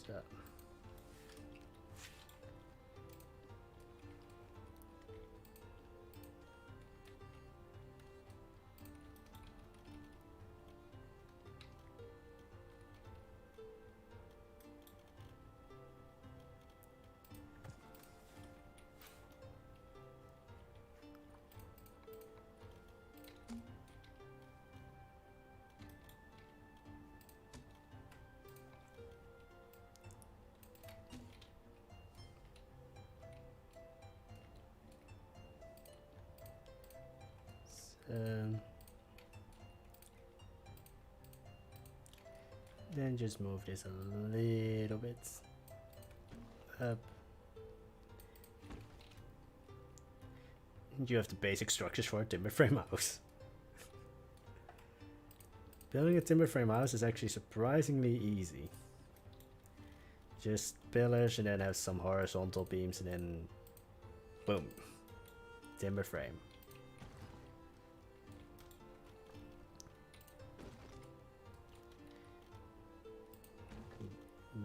So. Then just move this a little bit up. You have the basic structures for a timber frame house. Building a timber frame house is actually surprisingly easy. Just pillars and then have some horizontal beams and then boom, timber frame.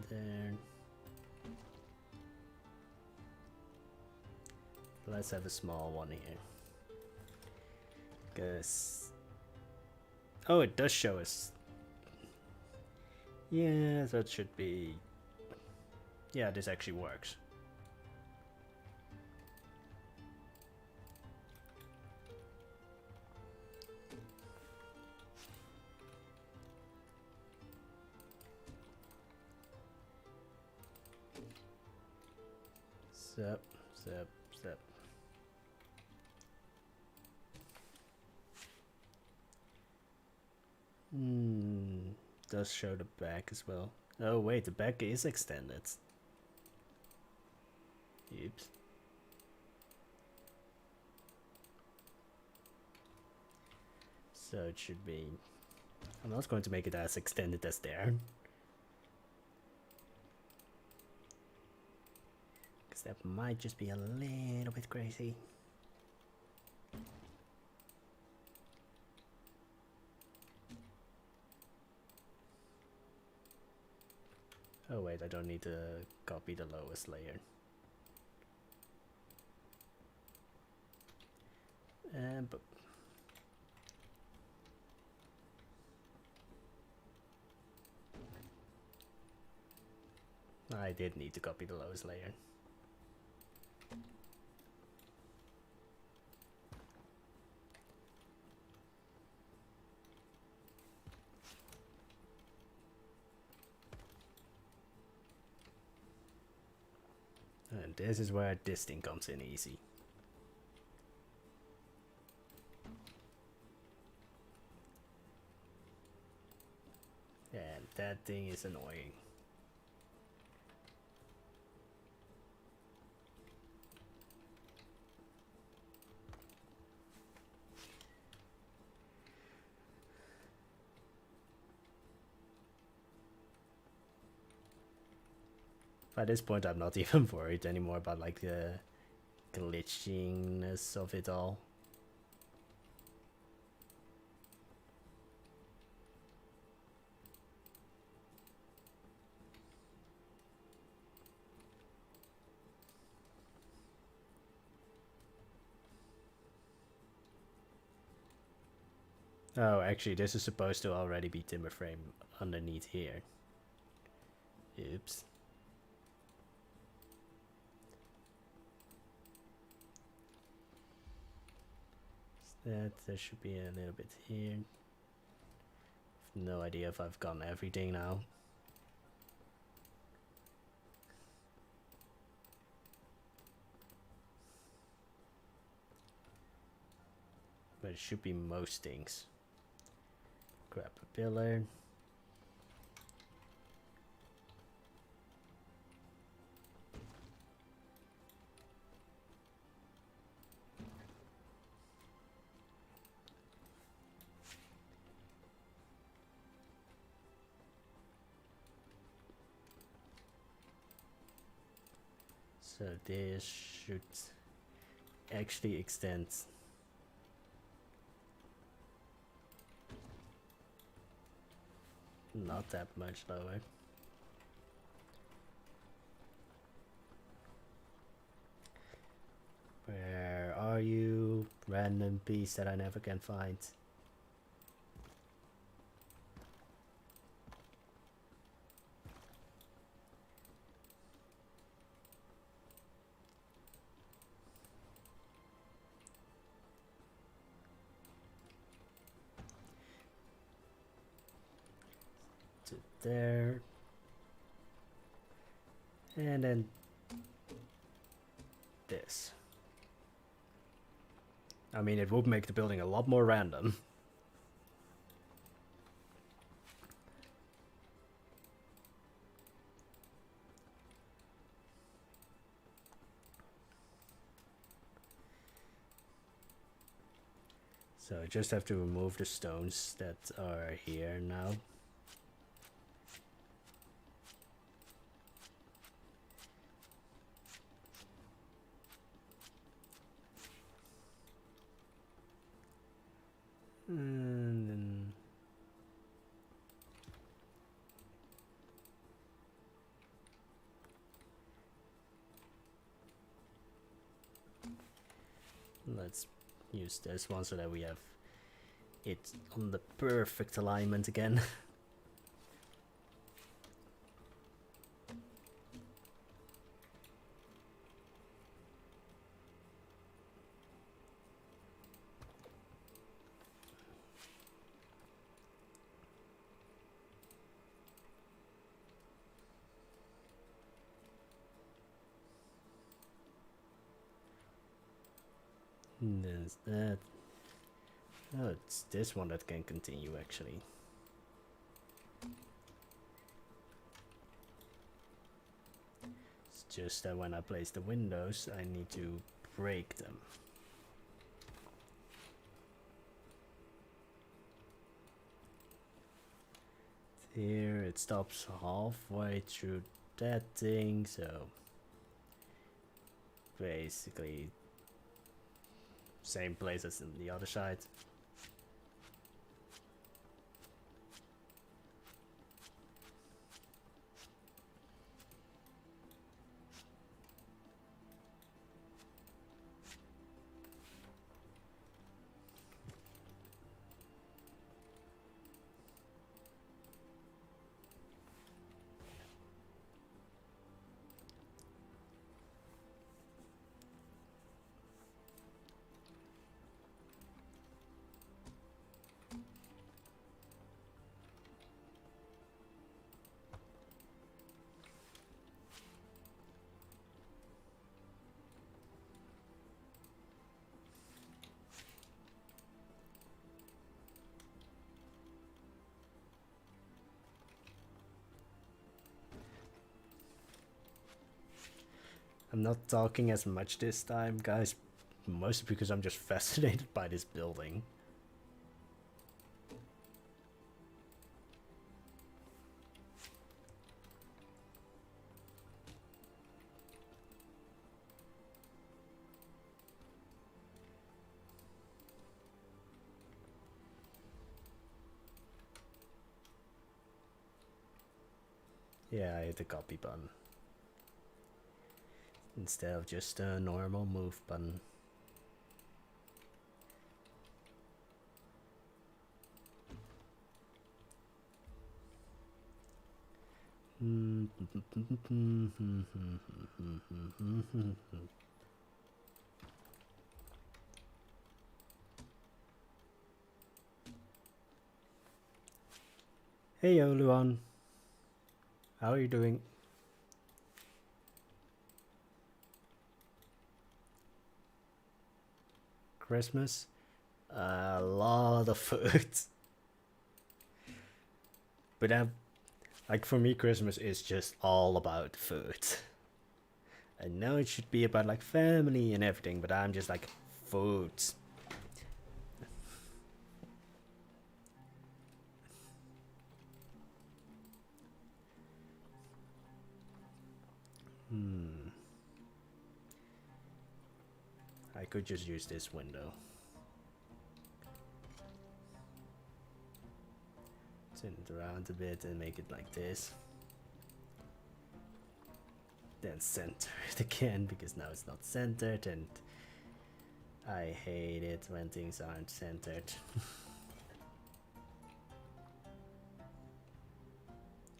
There. Let's have a small one here. Because... oh, it does show us. Yeah, that should be... yeah, this actually works. Zap, zap, zap. Does show the back as well. Oh wait, the back is extended. Oops. So it should be I'm not going to make it as extended as there. Because that might just be a little bit crazy. Oh wait, I don't need to copy the lowest layer. But I did need to copy the lowest layer. And this is where this thing comes in easy. And that thing is annoying. By this point, I'm not even worried anymore about like the glitchiness of it all. Oh, actually, this is supposed to already be timber frame underneath here. Oops. There should be a little bit here. No idea if I've gotten everything now. But it should be most things. Grab a pillar. So this should actually extend not that much lower. Where are you, random piece that I never can find? There, and then this. I mean, it would make the building a lot more random. So I just have to remove the stones that are here now. And then let's use this one so that we have it on the perfect alignment again. There's that. Oh, it's this one that can continue actually. It's just that when I place the windows, I need to break them. here it stops halfway through that thing, so basically same place as on the other side. I'm not talking as much this time, guys, mostly because I'm just fascinated by this building. Yeah, I hit the copy button instead of just a normal move button. Hey yo, Luan. How are you doing? Christmas? A lot of food. But like for me, Christmas is just all about food. I know it should be about like family and everything, but I'm just like food. I could just use this window. Turn it around a bit and make it like this. Then center it again, because now it's not centered, and I hate it when things aren't centered.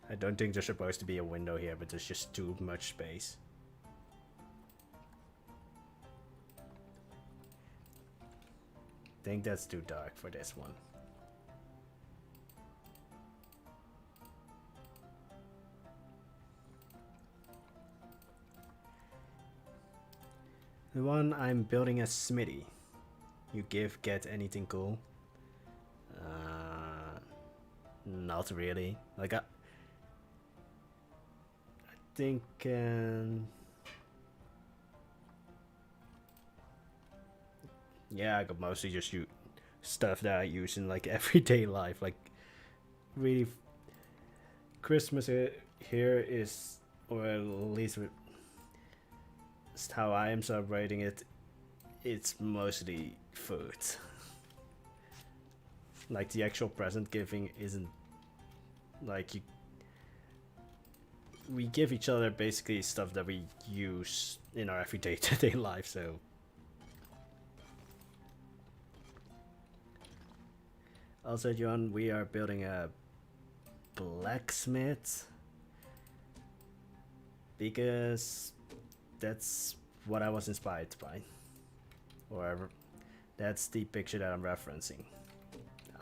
I don't think there's supposed to be a window here, but there's just too much space. I think that's too dark for this one. The one I'm building a smithy. You give, get anything cool? Not really. Like I think yeah, I could mostly just use stuff that I use in like everyday life. Like really, Christmas here is, or at least how I am celebrating it, it's mostly food. Like the actual present giving isn't like we give each other basically stuff that we use in our everyday to-day life, so also, John, we are building a blacksmith because that's what I was inspired by, or that's the picture that I'm referencing.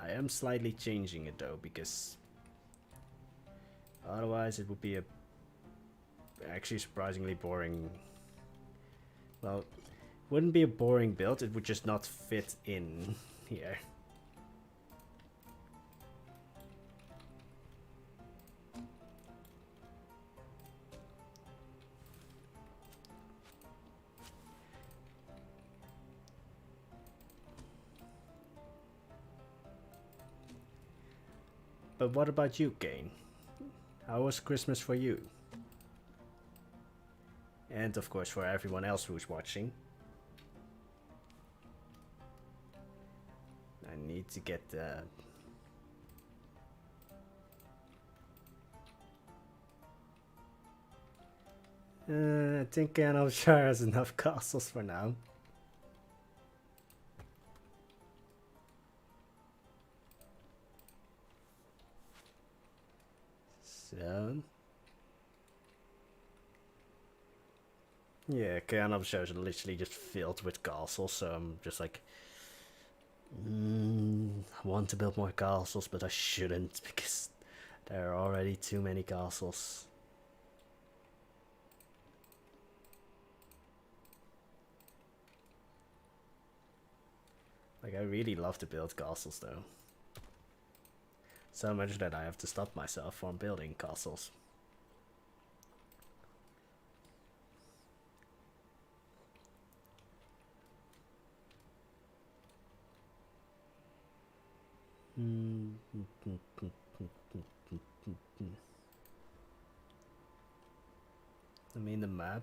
I am slightly changing it though, because otherwise it would be a actually surprisingly boring. Well, it wouldn't be a boring build, it would just not fit in here. But what about you, Kane? How was Christmas for you? And of course for everyone else who's watching. I need to get the... I think Canalshire has enough castles for now. So... yeah, Canalshire is literally just filled with castles, so I'm just like... I want to build more castles, but I shouldn't, because there are already too many castles. Like, I really love to build castles though. So much that I have to stop myself from building castles. I mean the map.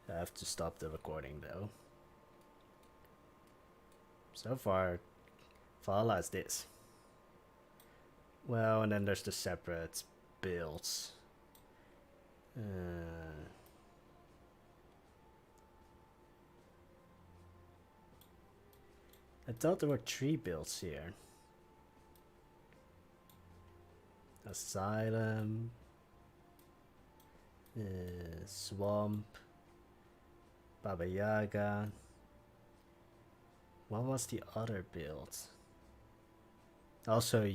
I have to stop the recording though. So far, Valhalla is this. Well, and then there's the separate builds. I thought there were 3 builds here. Asylum, Swamp, Baba Yaga. What was the other build? Also,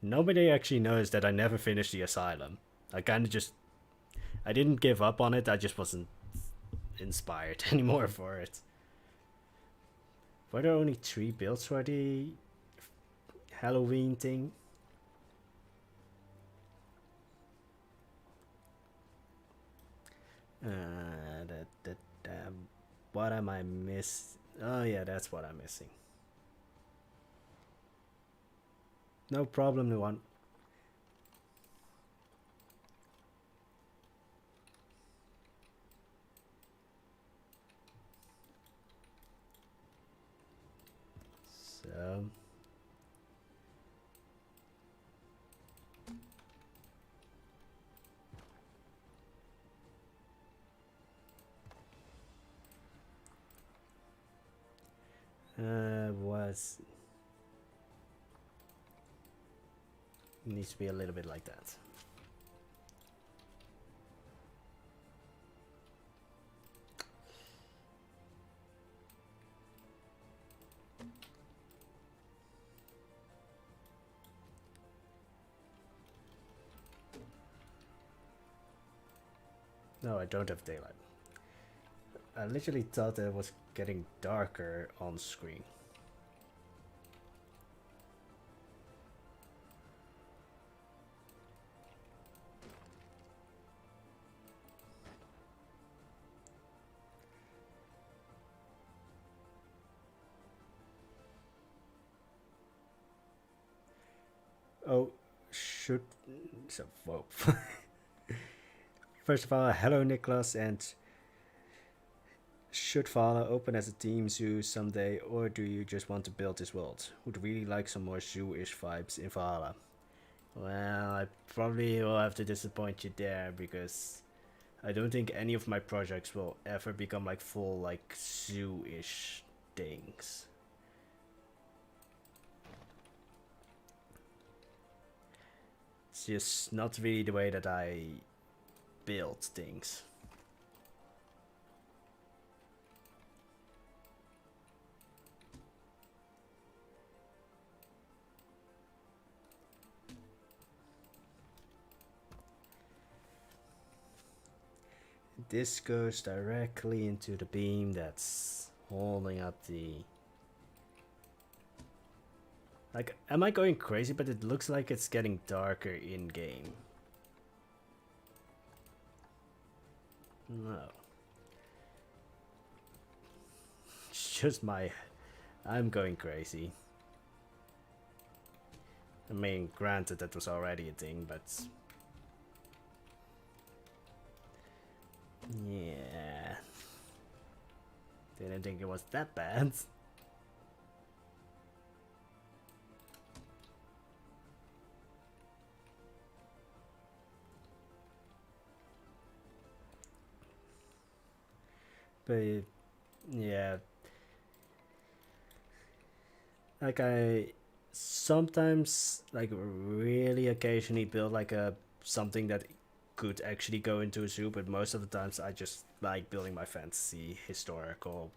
nobody actually knows that I never finished the Asylum. I kind of just... I didn't give up on it, I just wasn't inspired anymore for it. Were there only 3 builds for the Halloween thing? What am I missing? Oh yeah, that's what I'm missing. No problem, no one. So... was... needs to be a little bit like that. No, I don't have daylight. I literally thought it was getting darker on screen. Oh, should... so, whoa. First of all, hello Nicholas, and should Valhalla open as a team zoo someday, or do you just want to build this world? Would really like some more zoo-ish vibes in Valhalla. Well, I probably will have to disappoint you there, because I don't think any of my projects will ever become like full like zoo-ish things. It's just not really the way that I build things. This goes directly into the beam that's holding up the... like, am I going crazy? But it looks like it's getting darker in game. No. It's just my... I'm going crazy. I mean, granted that was already a thing, but yeah, didn't think it was that bad. But yeah, like I sometimes like really occasionally build like a something that could actually go into a zoo, but most of the times I just like building my fantasy historical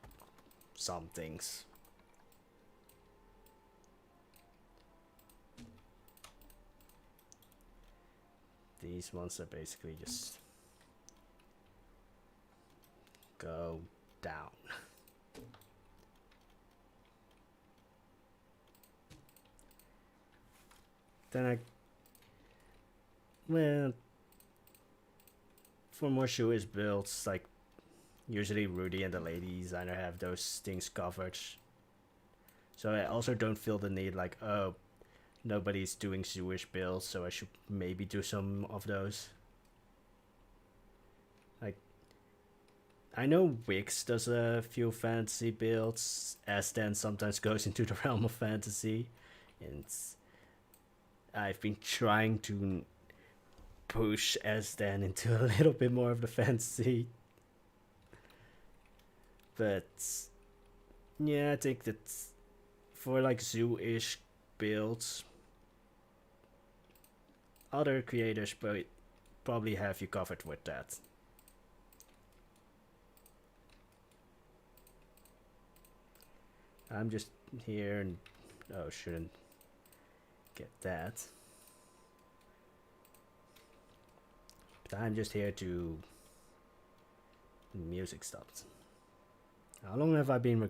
somethings. These ones are basically just go down. Then I, well, for more Jewish builds, like usually Rudy and the lady designer have those things covered. So I also don't feel the need like, oh, nobody's doing Jewish builds, so I should maybe do some of those. Like, I know Wix does a few fantasy builds, Aston sometimes goes into the realm of fantasy, and I've been trying to push Aston into a little bit more of the fantasy. But yeah, I think that for like zoo-ish builds, other creators probably have you covered with that. I'm just here and oh, shouldn't get that. But I'm just here to music stopped. How long have I been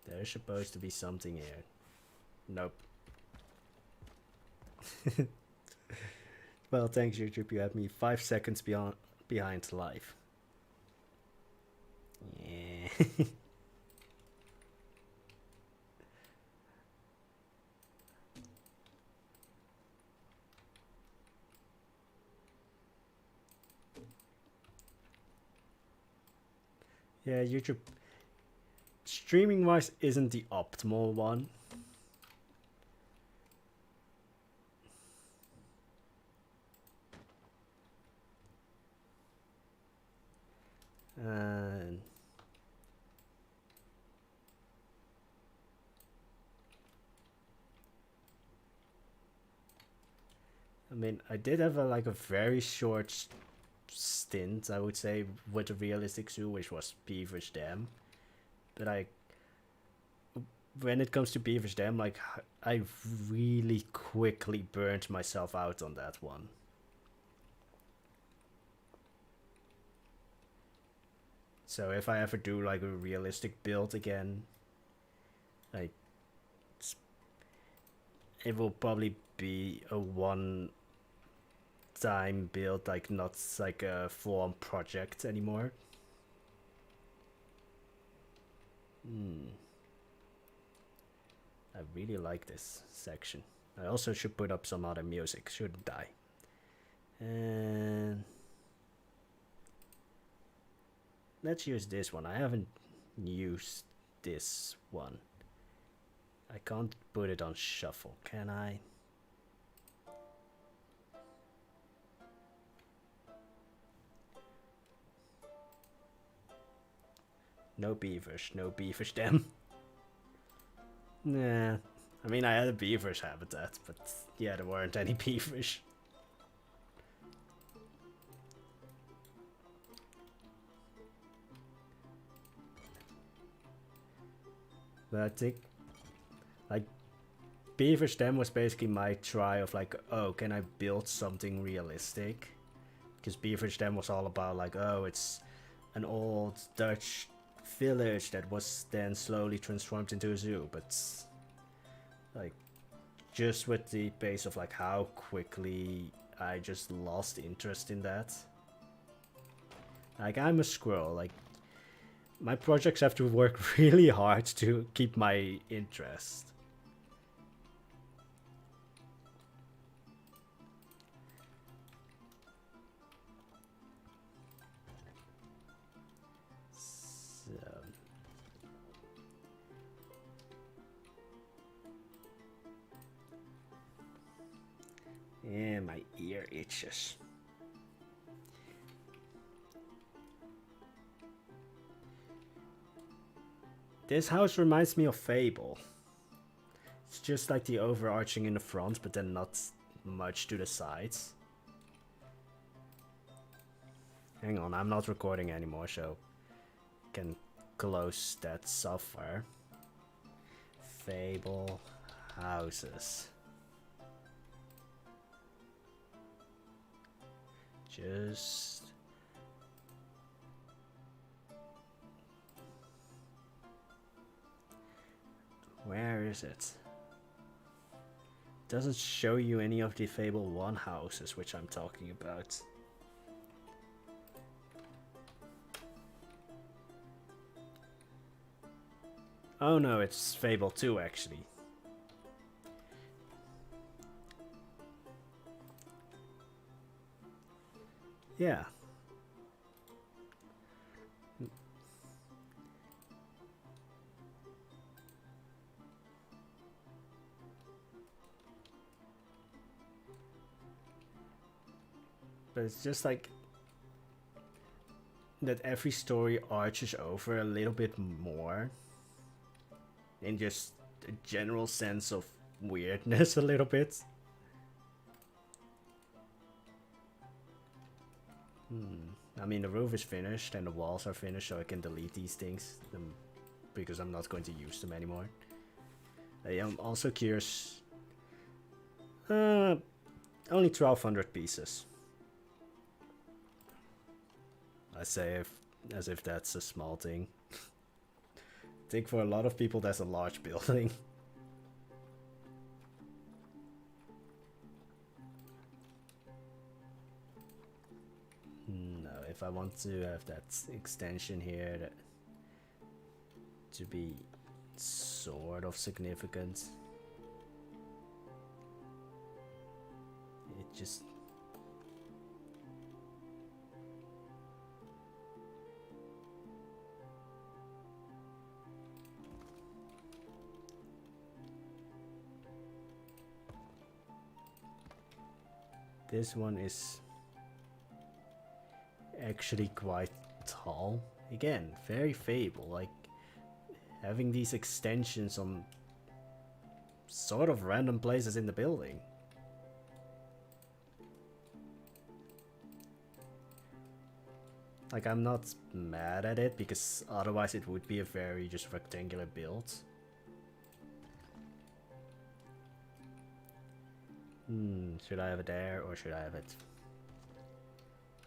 There's supposed to be something here. Nope. Well, thanks YouTube, you had me 5 seconds behind live. Yeah. Yeah, YouTube streaming wise isn't the optimal one. And I mean, I did have like a very short stint, I would say, with a realistic zoo, which was Beaver's Dam. But when it comes to Beaver's Dam, like I really quickly burned myself out on that one. So if I ever do like a realistic build again, like it will probably be a one time build, like not like a full-on project anymore. I really like this section. I also should put up some other music, shouldn't I? And let's use this one. I haven't used this one. I can't put it on shuffle, can I? No beavers, no beavers then. Nah, I mean I had a beaver's habitat, but yeah, there weren't any beavers. But I think, like, Beaver's Den was basically my try of like, oh, can I build something realistic? Because Beaver's Den was all about like, oh, it's an old Dutch village that was then slowly transformed into a zoo. But like, just with the pace of like how quickly I just lost interest in that. Like, I'm a squirrel, like my projects have to work really hard to keep my interest. Yeah, my ear itches. This house reminds me of Fable. It's just like the overarching in the front, but then not much to the sides. Hang on, I'm not recording anymore, so I can close that software. Fable houses. Just... where is it? Doesn't show you any of the Fable 1 houses, which I'm talking about. Oh no, it's Fable 2 actually. Yeah. But it's just like that every story arches over a little bit more. In just a general sense of weirdness a little bit. I mean, the roof is finished and the walls are finished, so I can delete these things because I'm not going to use them anymore. I am also curious. Only 1,200 pieces. I say as if that's a small thing. I think for a lot of people that's a large building. No, if I want to have that extension here to be sort of significant, it just... This one is actually quite tall. Again, very Fable, like having these extensions on sort of random places in the building. Like, I'm not mad at it because otherwise it would be a very just rectangular build. Should I have it there or should I have it?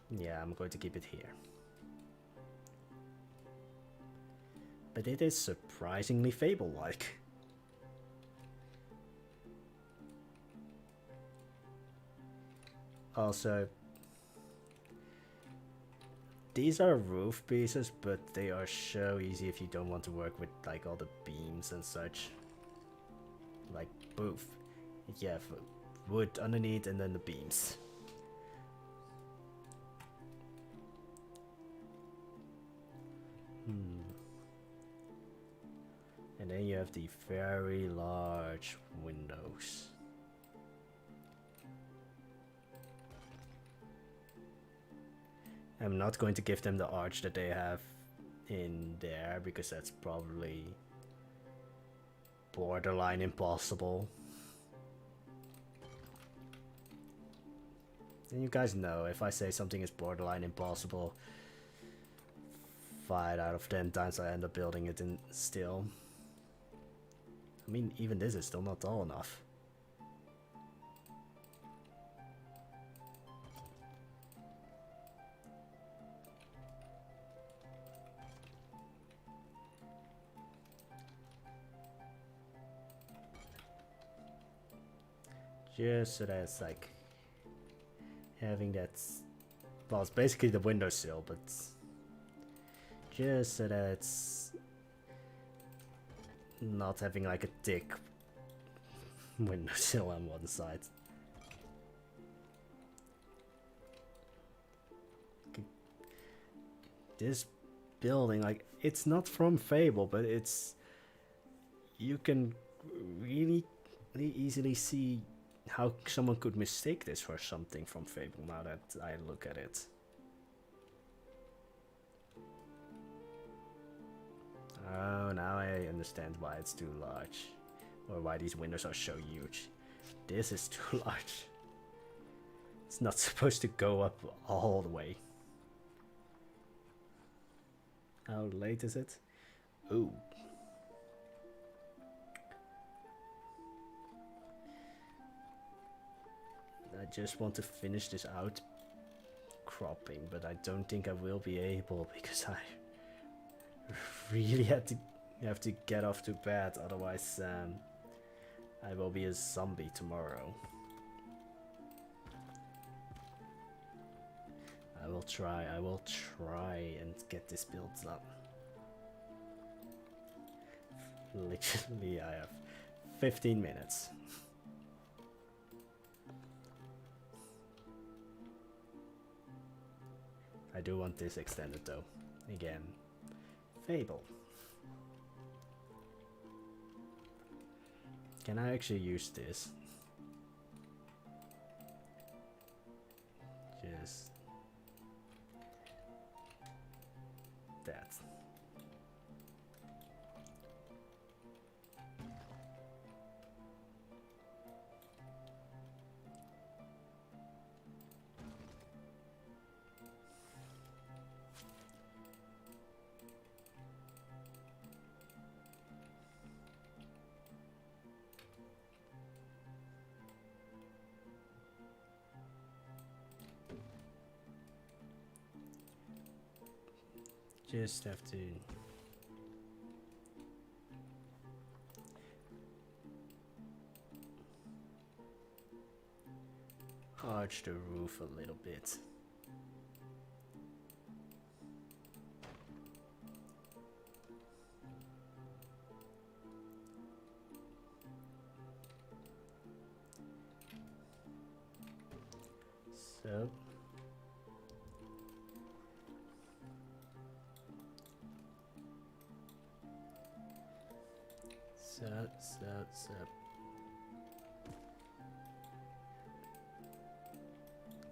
Yeah, I'm going to keep it here. But it is surprisingly Fable-like. Also, these are roof pieces, but they are so easy if you don't want to work with like all the beams and such. Like, poof. Yeah, wood underneath and then the beams. And then you have the very large windows. I'm not going to give them the arch that they have in there because that's probably borderline impossible. And you guys know, if I say something is borderline impossible, 5 out of 10 times I end up building it in still. I mean, even this is still not tall enough. Just so that it's like having that, well, it's basically the windowsill, but just so that it's not having like a thick windowsill on one side. This building, like, it's not from Fable, but it's, you can really easily see how someone could mistake this for something from Fable now that I look at it. Oh, now I understand why it's too large, or why these windows are so huge. This is too large. It's not supposed to go up all the way. How late is it? Ooh. I just want to finish this out cropping, but I don't think I will be able because I really have to get off to bed, otherwise I will be a zombie tomorrow. I will try and get this build done. Literally, I have 15 minutes. I do want this extended though. Again, Fable. Can I actually use this? Just that. Just have to arch the roof a little bit. So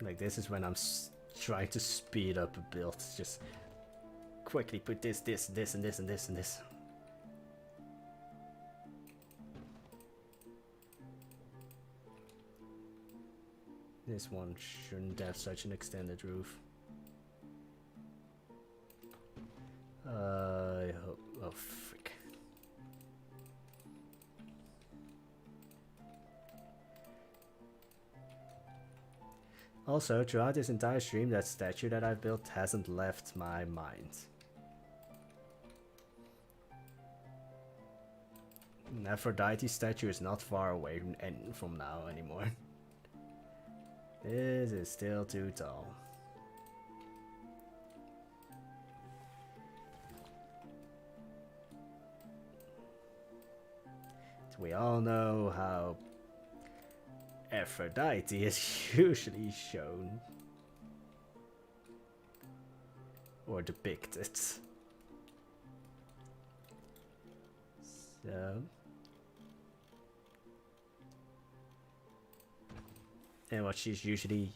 like this is when I'm trying to speed up a build. Just quickly put this, and this, and this, and this. This one shouldn't have such an extended roof. I hope. Oh, frick. Also, throughout this entire stream, that statue that I've built hasn't left my mind. An Aphrodite statue is not far away from now anymore. This is still too tall. We all know how Aphrodite is usually shown or depicted. So, and what she's usually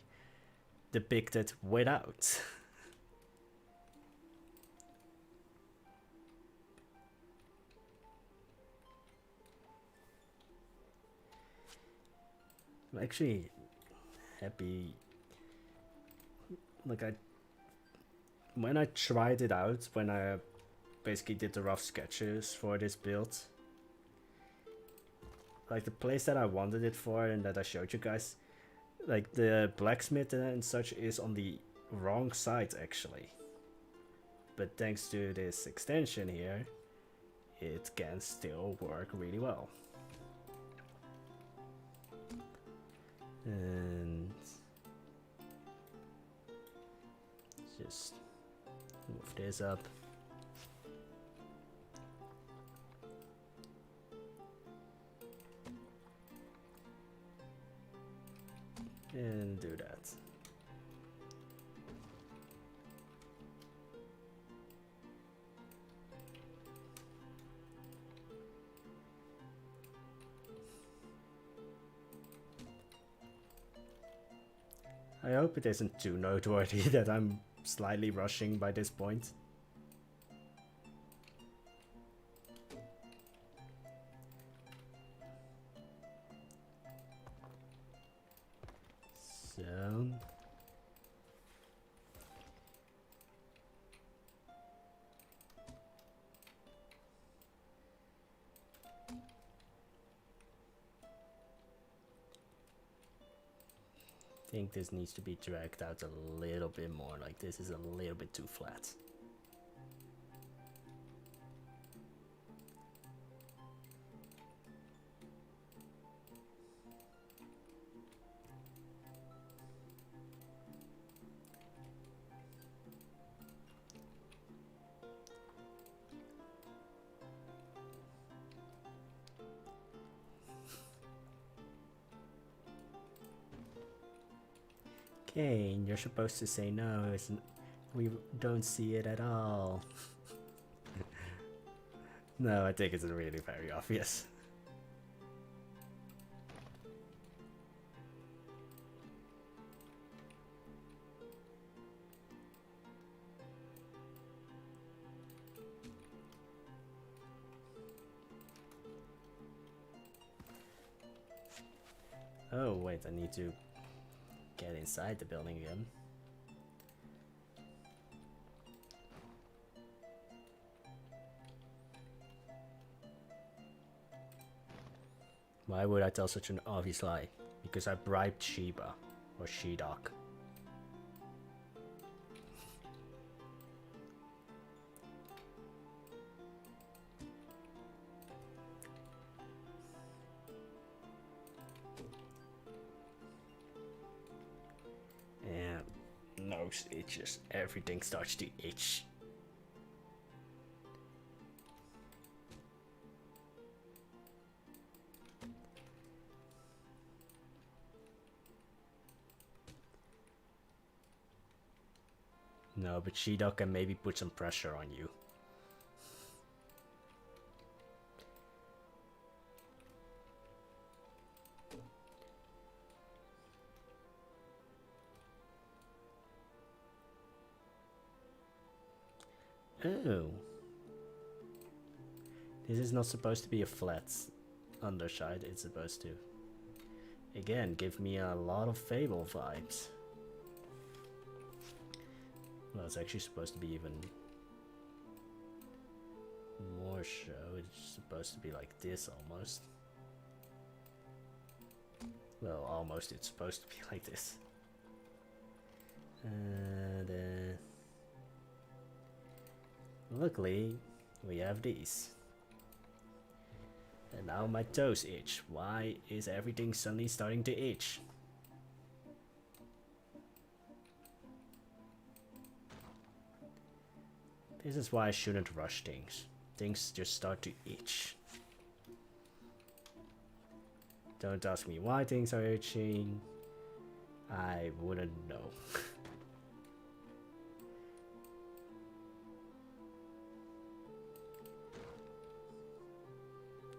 depicted without. I'm actually happy. Like when I tried it out, when I basically did the rough sketches for this build, like the place that I wanted it for and that I showed you guys, like the blacksmith and such is on the wrong side actually. But thanks to this extension here, it can still work really well. And just move this up. And do that. I hope it isn't too noteworthy that I'm slightly rushing by this point. So... I think this needs to be dragged out a little bit more, like this is a little bit too flat. Kane, you're supposed to say no, we don't see it at all. No, I think it's really very obvious. Oh wait, I need to get inside the building again. Why would I tell such an obvious lie? Because I bribed Sheba or She-Dog. Nose itches, everything starts to itch. No, but She-Dog can maybe put some pressure on you. Oh. This is not supposed to be a flat underside, it's supposed to, again, give me a lot of Fable vibes. Well, it's actually supposed to be even more so. It's supposed to be like this almost. Well, almost it's supposed to be like this. And luckily, we have these. And now my toes itch. Why is everything suddenly starting to itch? This is why I shouldn't rush things. Things just start to itch. Don't ask me why things are itching. I wouldn't know.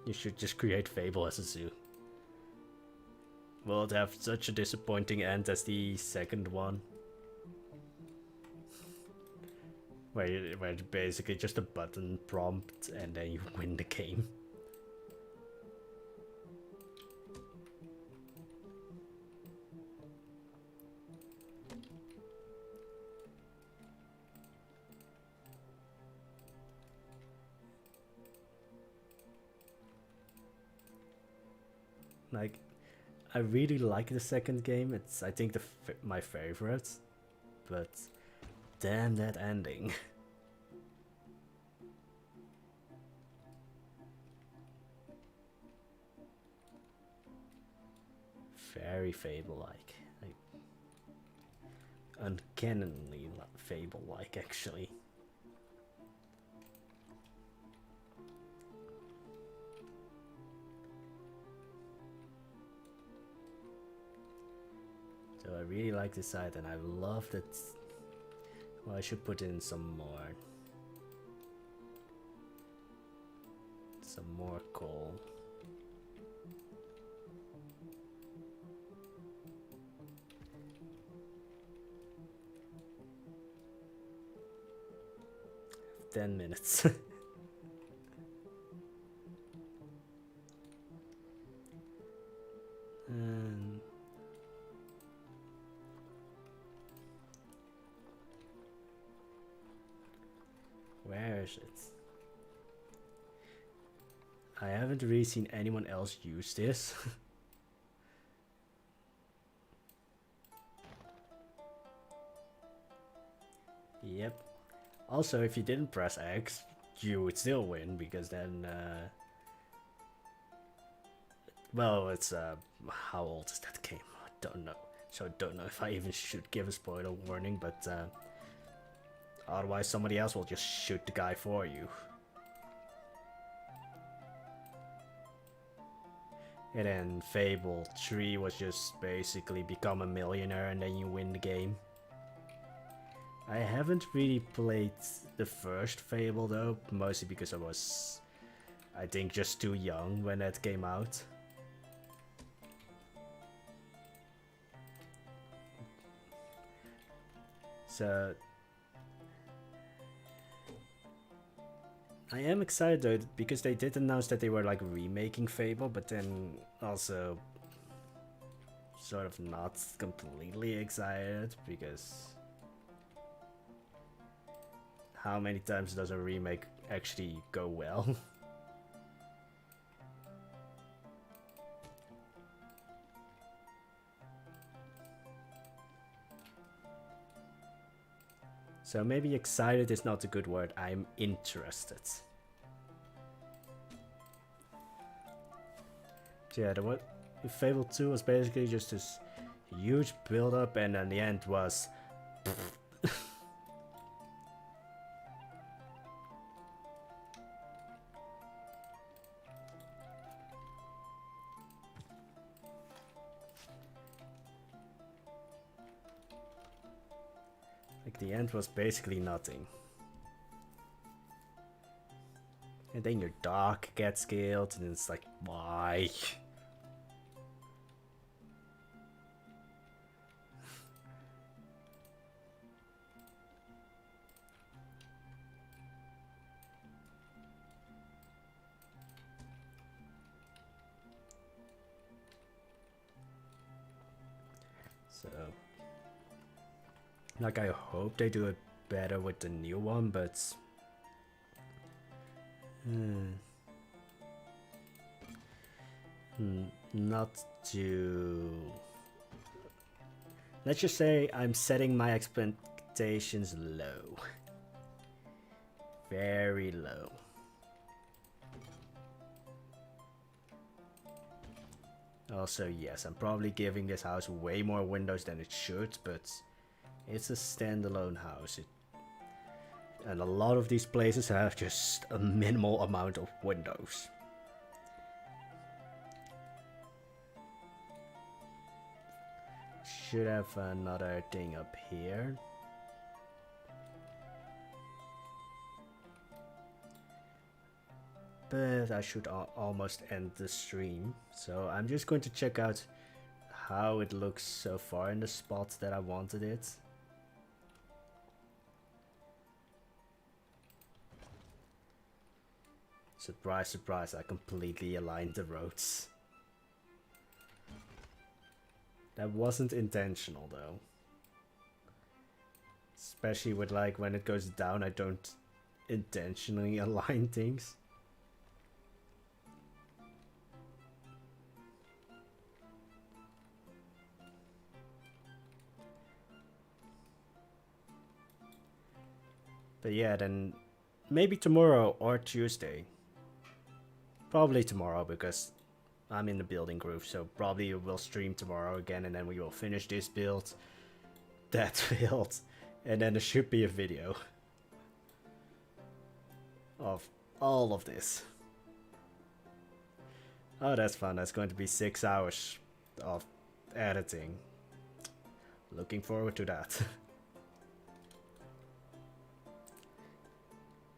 You should just create Fable as a zoo. Will it have such a disappointing end as the second one? Where it's basically just a button prompt and then you win the game. Like, I really like the second game. It's, I think, my favorite. But damn that ending. Very Fable-like. Like, uncannily Fable-like, actually. So I really like this side, and I love that. Well, I should put in some more coal. I have 10 minutes. And where is it? I haven't really seen anyone else use this. Yep. Also, if you didn't press X, you would still win, because then well, it's how old is that game? I don't know. So I don't know if I even should give a spoiler warning, but otherwise somebody else will just shoot the guy for you. And then Fable 3 was just basically become a millionaire and then you win the game. I haven't really played the first Fable though, mostly because I was, I think, just too young when that came out. So I am excited though, because they did announce that they were like remaking Fable, but then also sort of not completely excited, because how many times does a remake actually go well? So maybe excited is not a good word, I'm interested. So yeah, Fable 2 was basically just this huge build up, and then the end was like the end was basically nothing. And then your dog gets killed, and it's like, why? So, like, I hope they do it better with the new one, but not to. Let's just say I'm setting my expectations low. Very low. Also, yes, I'm probably giving this house way more windows than it should, but it's a standalone house. And a lot of these places have just a minimal amount of windows. Should have another thing up here. But I should almost end the stream. So I'm just going to check out how it looks so far in the spots that I wanted it. Surprise, surprise, I completely aligned the roads. That wasn't intentional though. Especially with like when it goes down, I don't intentionally align things. But yeah, then maybe tomorrow or Tuesday. Probably tomorrow, because I'm in the building groove, so probably we'll stream tomorrow again, and then we will finish this build, that build, and then there should be a video of all of this. Oh, that's fun. That's going to be 6 hours of editing. Looking forward to that.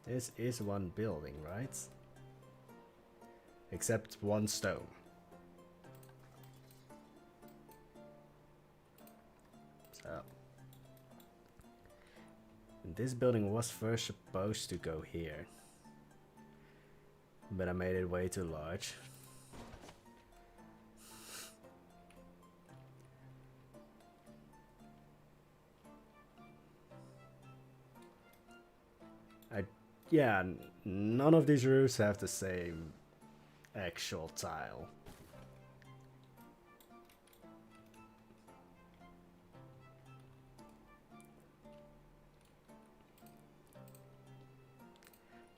This is one building, right? Except one stone. So. And this building was first supposed to go here. But I made it way too large. Yeah, none of these roofs have the same actual tile.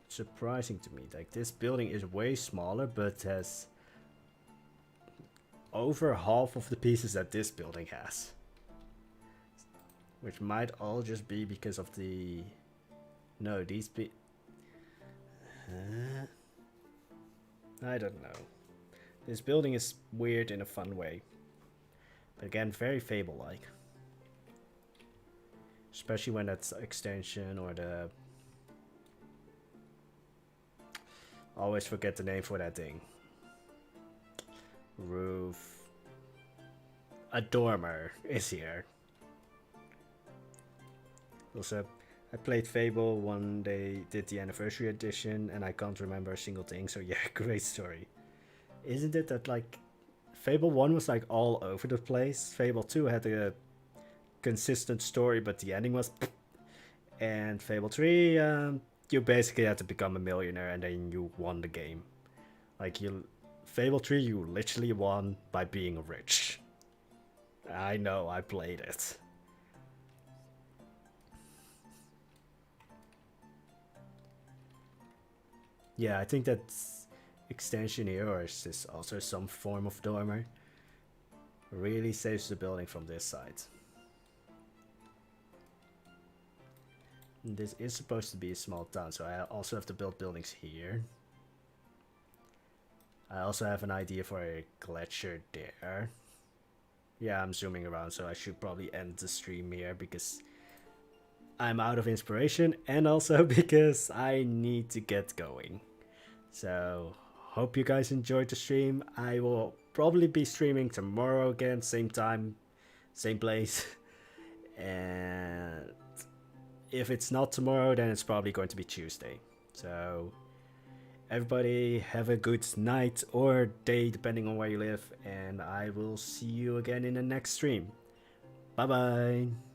Surprising to me, like this building is way smaller, but has over half of the pieces that this building has. Which might all just be because of the... No, these I don't know. This building is weird in a fun way. But again, very Fable-like. Especially when that's extension or the... Always forget the name for that thing. Roof. A dormer is here. Also, I played Fable when they did the anniversary edition and I can't remember a single thing, so yeah, great story. Isn't it that like Fable 1 was like all over the place, Fable 2 had a consistent story but the ending was and Fable 3 you basically had to become a millionaire and then you won the game. Like Fable 3 you literally won by being rich. I know, I played it. Yeah, I think that extension here, or is this also some form of dormer, really saves the building from this side. And this is supposed to be a small town, so I also have to build buildings here. I also have an idea for a glacier there. Yeah, I'm zooming around, so I should probably end the stream here because I'm out of inspiration and also because I need to get going. So, hope you guys enjoyed the stream. I will probably be streaming tomorrow again, same time, same place. And if it's not tomorrow, then it's probably going to be Tuesday. So, everybody have a good night or day, depending on where you live. And I will see you again in the next stream. Bye bye.